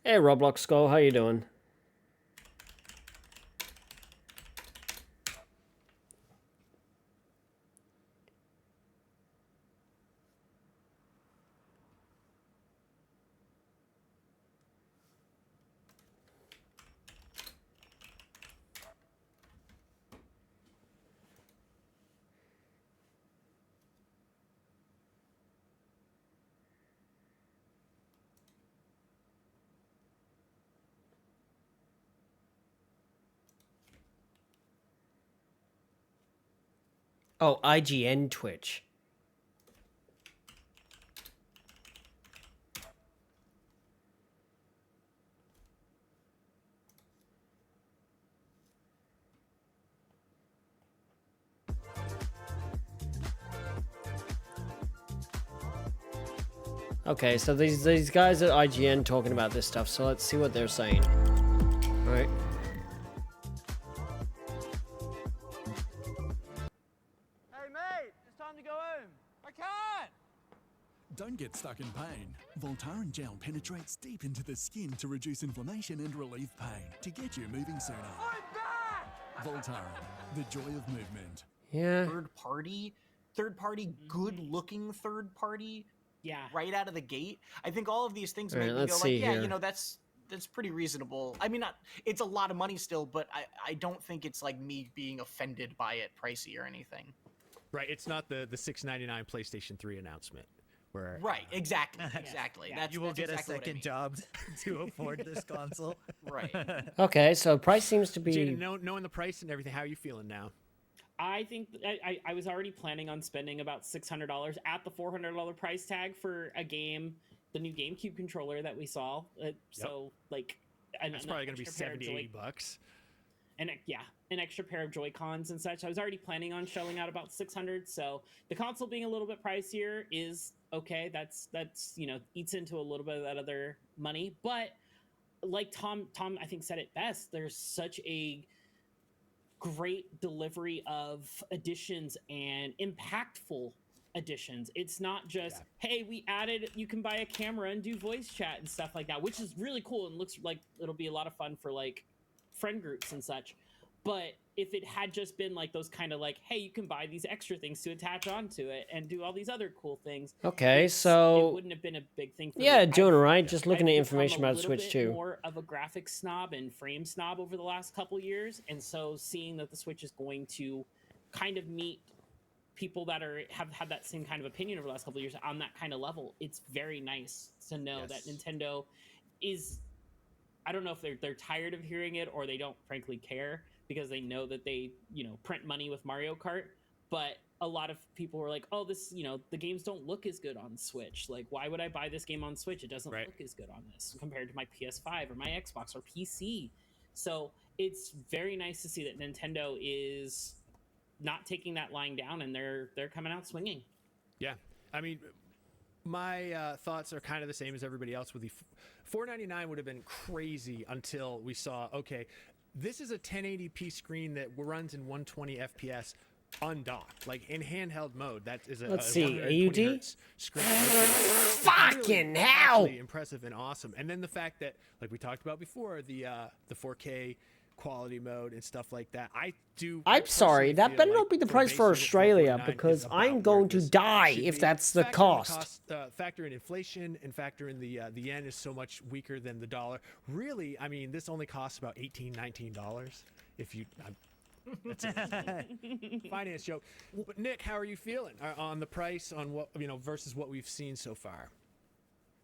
Hey, Roblox Skull, how you doing? Oh, IGN Twitch. Okay, so these guys at IGN talking about this stuff, so let's see what they're saying. All right. Hey mate, it's time to go home. I can't! Don't get stuck in pain. Voltaren gel penetrates deep into the skin to reduce inflammation and relieve pain to get you moving sooner. I'm back! Voltaren, the joy of movement. Yeah. Third party, good looking third party. Yeah. Right out of the gate. I think all of these things All make right, me let's go see like, yeah, here. you know, that's pretty reasonable. I mean, it's a lot of money still, but I don't think it's like me being offended by it pricey or anything. Right, it's not the $6.99 PlayStation 3 announcement. Where, right, exactly. That's, you will get exactly a second job to afford this console. Right. Okay, so price seems to be... Jaden, knowing the price and everything, how are you feeling now? I think I was already planning on spending about $600 at the $400 price tag for a game, the new GameCube controller that we saw. So like, it's probably going to be 70, 80 bucks. And yeah, an extra pair of Joy-Cons and such. I was already planning on shelling out about $600. So the console being a little bit pricier is okay. That's you know, eats into a little bit of that other money. But like Tom I think said it best. There's such a great delivery of additions and impactful additions. It's not just, hey, we added, you can buy a camera and do voice chat and stuff like that, which is really cool and looks like it'll be a lot of fun for like friend groups and such. But if it had just been like those kind of like, hey, you can buy these extra things to attach onto it and do all these other cool things. Okay, it so... wouldn't have been a big thing for yeah, me. doing it right. Just looking I've at information become about Switch 2. more of a graphics snob and frame snob over the last couple years, and so seeing that the Switch is going to kind of meet people that have had that same kind of opinion over the last couple of years on that kind of level, it's very nice to know that Nintendo is... I don't know if they're tired of hearing it or they don't frankly care because they know that they, you know, print money with Mario Kart. But a lot of people were like, oh, this, you know, the games don't look as good on Switch. Like, why would I buy this game on Switch? It doesn't look as good on this compared to my PS5 or my Xbox or PC. So it's very nice to see that Nintendo is not taking that lying down and they're coming out swinging. Yeah. I mean, my thoughts are kind of the same as everybody else. With the $499 would have been crazy until we saw, okay, this is a 1080p screen that runs in 120 FPS undocked, like in handheld mode. That is a Let's see, 120 AUD? hertz screen. Fucking hell! Really impressive and awesome. And then the fact that, like we talked about before, the 4K quality mode and stuff like that. I'm sorry, that better not be the price for Australia because I'm going to die if that's the cost. Factor in inflation and factor in the yen is so much weaker than the dollar. Really, I mean, this only costs about $18, $19 if you. That's a finance joke. But Nick, how are you feeling on the price on what versus what we've seen so far?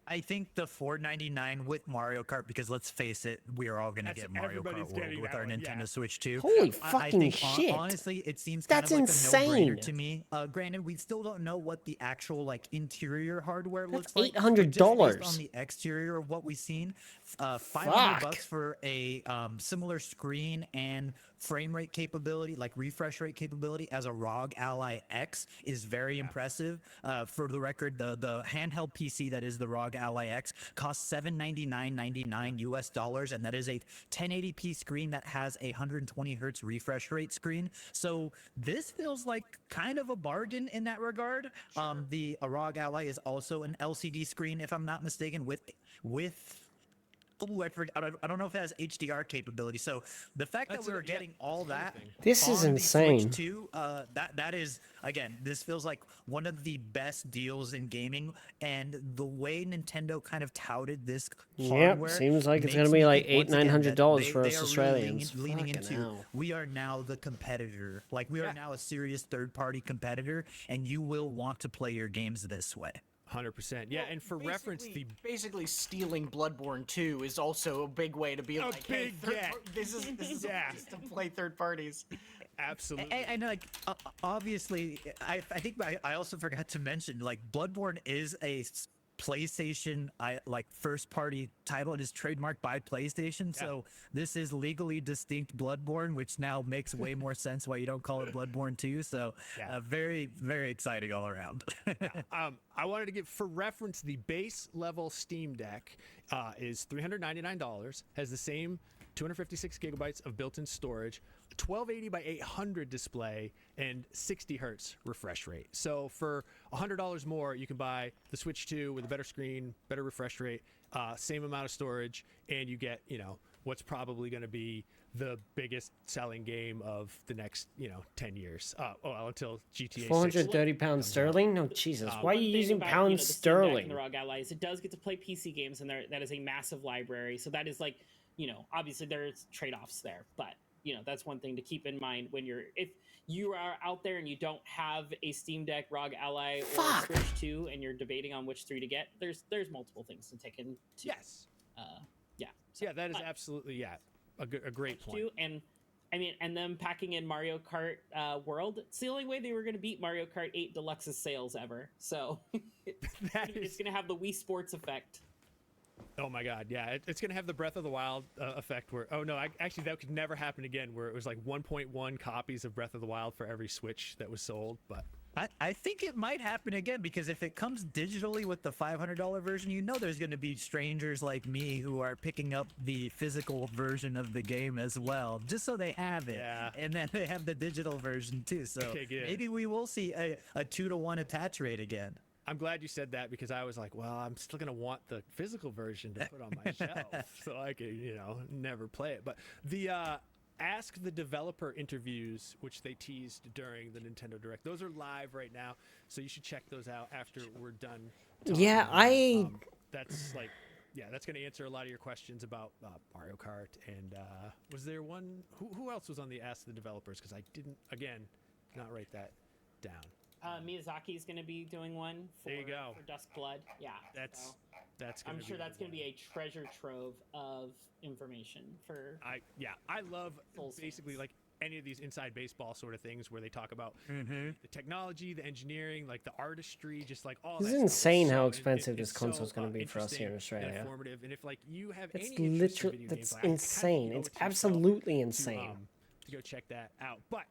I think the $4.99 with Mario Kart, because let's face it, we are all going to get Mario Kart World with our Nintendo Switch 2. Holy I fucking think, shit. Honestly, it seems That's kind of like insane. a no-brainer to me. Granted, we still don't know what the actual like interior hardware looks That's like. $800. Just based on the exterior of what we've seen, $500 for a similar screen and frame rate capability, like refresh rate capability as a ROG Ally X is very impressive. For the record, the handheld PC that is the ROG Ally X costs $799.99 US, and that is a 1080p screen that has a 120 hertz refresh rate screen. So this feels like kind of a bargain in that regard. The ROG Ally is also an LCD screen, if I'm not mistaken, with I don't know if it has HDR capability. So the fact that we're getting all that, this is insane. Switch 2, that is, again, this feels like one of the best deals in gaming, and the way Nintendo kind of touted this hardware, seems like it's gonna be like $800-900 for us they are Australians. Really leaning Fucking into, hell. we are now the competitor. Like we are now a serious third-party competitor, and you will want to play your games this way. 100%. Yeah, and for reference, basically stealing Bloodborne 2 is also a big way to be like, hey, this is just to play third parties. Absolutely. And like, obviously, I think I also forgot to mention, like, Bloodborne is a PlayStation first party title. It is trademarked by PlayStation, so this is legally distinct Bloodborne, which now makes way more sense why you don't call it Bloodborne 2. So very, very exciting all around. I wanted to give, for reference, the base level Steam Deck is $399, has the same 256 gigabytes of built-in storage, 1280 by 800 display, and 60 hertz refresh rate. So for $100 more, you can buy the Switch 2 with a better screen, better refresh rate, same amount of storage, and you get, what's probably going to be the biggest selling game of the next, 10 years. Until GTA 430 pounds sterling? No, Jesus. Why are you using pounds sterling? And the ROG Allies, it does get to play PC games, and that is a massive library. So that is like, obviously there's trade-offs there, but that's one thing to keep in mind if you are out there and you don't have a Steam Deck, ROG Ally, or Switch 2, and you're debating on which 3 to get. There's multiple things to take into. Yes. So, that is absolutely a great point. And I mean, and them packing in Mario Kart World. It's the only way they were going to beat Mario Kart 8 Deluxe's sales ever. So it's going to have the Wii Sports effect. Oh my God, yeah, it's gonna have the Breath of the Wild effect where, actually that could never happen again, where it was like 1.1 copies of Breath of the Wild for every Switch that was sold. But I think it might happen again, because if it comes digitally with the $500 version, there's going to be strangers like me who are picking up the physical version of the game as well, just so they have it. Yeah. And then they have the digital version too. So maybe we will see a 2-to-1 attach rate again. I'm glad you said that, because I was like, well, I'm still going to want the physical version to put on my shelf so I could, never play it. But the Ask the Developer interviews, which they teased during the Nintendo Direct, those are live right now. So you should check those out after we're done talking. That's that's going to answer a lot of your questions about Mario Kart. And was there one? Who else was on the Ask the Developers? Because I didn't, again, not write that down. Miyazaki's going to be doing one for Dusk Blood. Yeah. I'm sure that's going to be a treasure trove of information for. I love basically like any of these inside baseball sort of things where they talk about the technology, the engineering, like the artistry, just like all. This is insane how expensive this console is going to be for us here in Australia. Informative, and if like you have it's any interest in literally video that's games, insane. It's absolutely insane. To go check that out, but.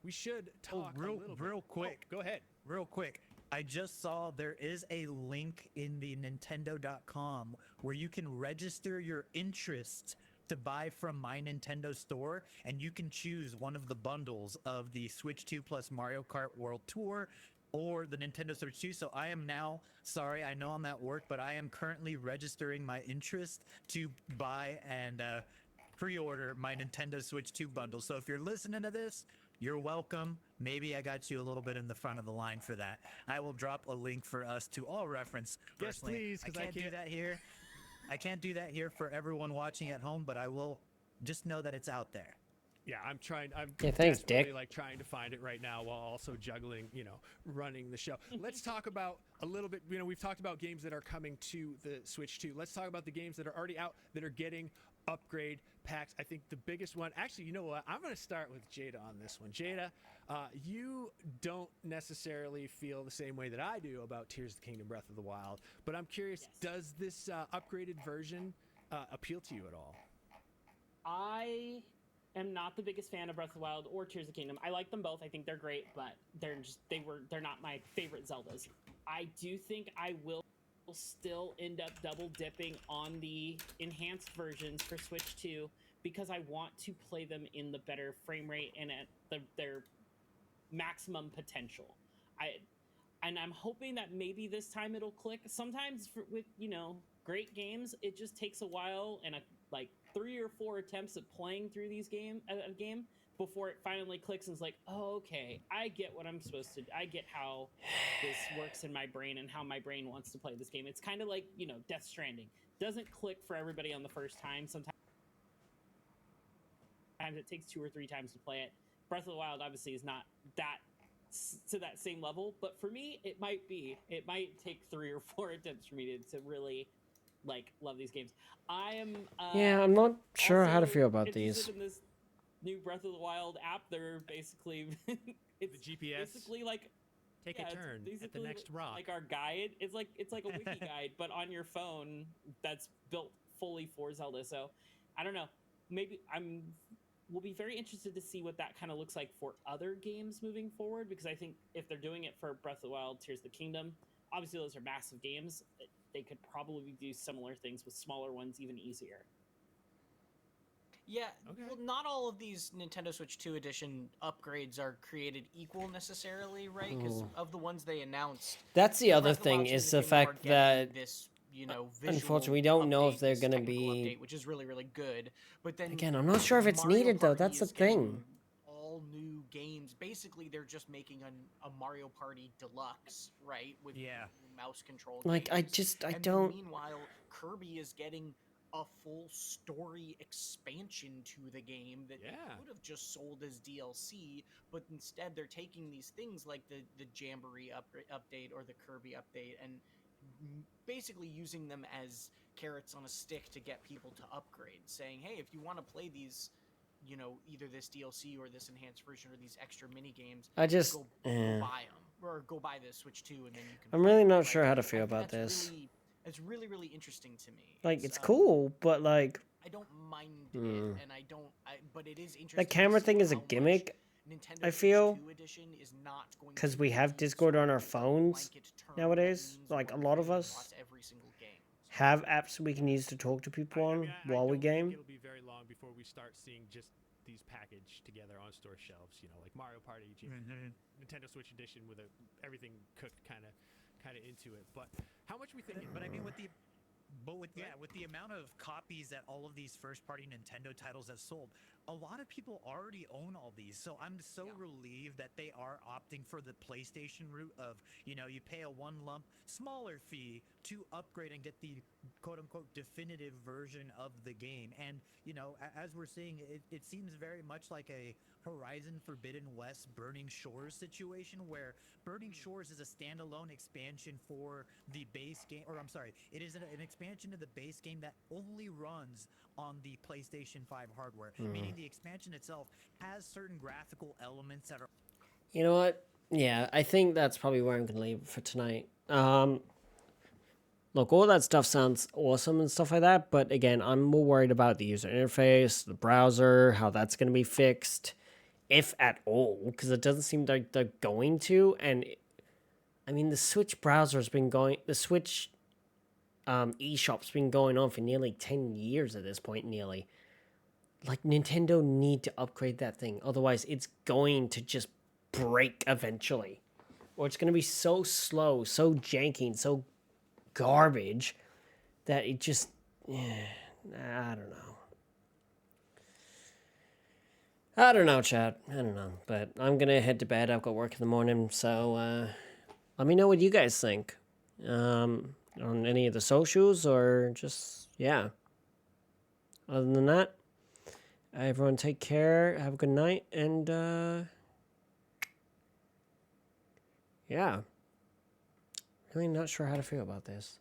We should talk real quick. Go ahead. Real quick. I just saw there is a link in the Nintendo.com where you can register your interest to buy from My Nintendo Store, and you can choose one of the bundles of the Switch 2 plus Mario Kart World Tour or the Nintendo Switch 2. So I am now, sorry, I know I'm at work, but I am currently registering my interest to buy and pre-order my Nintendo Switch 2 bundle. So if you're listening to this, you're welcome. Maybe I got you a little bit in the front of the line for that. I will drop a link for us to all reference. Yes, please, I can't do that here. I can't do that here for everyone watching at home, but I will just know that it's out there. Yeah, I'm trying. Thanks, Dick. Trying to find it right now while also juggling, running the show. Let's talk about a little bit. We've talked about games that are coming to the Switch 2. Let's talk about the games that are already out that are getting upgrade packs. I think the biggest one, actually, you know what? I'm going to start with Jada on this one. Jada, you don't necessarily feel the same way that I do about Tears of the Kingdom Breath of the Wild, but I'm curious, does this upgraded version appeal to you at all? I am not the biggest fan of Breath of the Wild or Tears of the Kingdom. I like them both. I think they're great, but they're not my favorite Zeldas. I do think I will still end up double dipping on the enhanced versions for Switch 2 because I want to play them in the better frame rate and at their maximum potential. I'm hoping that maybe this time it'll click. Sometimes with great games, it just takes a while and like 3 or 4 attempts at playing through a game before it finally clicks and it's like, oh, okay, I get what I'm supposed to do. I get how this works in my brain and how my brain wants to play this game. It's kind of like, Death Stranding. Doesn't click for everybody on the first time. Sometimes it takes 2 or 3 times to play it. Breath of the Wild obviously is not that to that same level. But for me, it might take 3 or 4 attempts for me to really like love these games. I am Yeah, I'm not sure how to also feel about interested these. in this new Breath of the Wild app. They're basically it's The GPS. basically like Take yeah, a it's turn at the basically next rock. like our guide. It's like a wiki guide, but on your phone that's built fully for Zelda. So I don't know. Maybe we'll be very interested to see what that kind of looks like for other games moving forward, because I think if they're doing it for Breath of the Wild, Tears of the Kingdom, obviously those are massive games. They could probably do similar things with smaller ones even easier. Yeah, well, not all of these Nintendo Switch 2 edition upgrades are created equal necessarily, right? Because of the ones they announced, That's the other Breath of the Wild, thing, Tears is of the Kingdom are fact getting that this, you know, unfortunately, we visual don't know if update, they're this going to technical be... update, which is really, really good. But then Again, I'm not sure if it's Mario needed, though. Party That's the is getting thing. all new games. Basically, they're just making a Mario Party Deluxe, right? With new mouse control. Like, I don't... Meanwhile, Kirby is getting a full story expansion to the game that they could have just sold as DLC, but instead they're taking these things like the Jamboree update or the Kirby update and basically using them as carrots on a stick to get people to upgrade, saying, hey, if you want to play these, you know, either this DLC or this enhanced version or these extra mini games, I just... go buy them or go buy the Switch 2 and then you can I'm really not sure how to feel about this. It's really, really interesting to me. Like, it's cool, but like... I don't mind it, and but it is interesting. The camera thing is a gimmick, I feel, because we have Discord on our phones nowadays. Like, a lot of us have apps we can use to talk to people on while we game. It'll be very long before we start seeing just these packaged together on store shelves. You know, like Mario Party, Nintendo Switch Edition with everything cooked kind of into it. But how much we thinking? But I mean, with the amount of copies that all of these first-party Nintendo titles have sold, a lot of people already own all these. So I'm so relieved that they are opting for the PlayStation route of, you know, you pay a one lump smaller fee to upgrade and get the quote-unquote definitive version of the game. And, you know, as we're seeing, it seems very much like a Horizon Forbidden West Burning Shores situation, where Burning Shores is a standalone expansion for the base game, or I'm sorry, it is an expansion to the base game that only runs on the PlayStation 5 hardware, meaning the expansion itself has certain graphical elements that are... You know what? Yeah, I think that's probably where I'm going to leave it for tonight. Look, all that stuff sounds awesome and stuff like that, but again, I'm more worried about the user interface, the browser, how that's going to be fixed, if at all, because it doesn't seem like they're going to. And I mean, the Switch browser has been going, the Switch eShop's been going on for nearly 10 years at this point, nearly. Like, Nintendo need to upgrade that thing, otherwise it's going to just break eventually. Or it's going to be so slow, so janky, and so garbage that it just, I don't know, chat. I don't know, but I'm gonna head to bed. I've got work in the morning, so let me know what you guys think on any of the socials, or just, yeah. Other than that, everyone take care, have a good night, and yeah. Really not sure how to feel about this.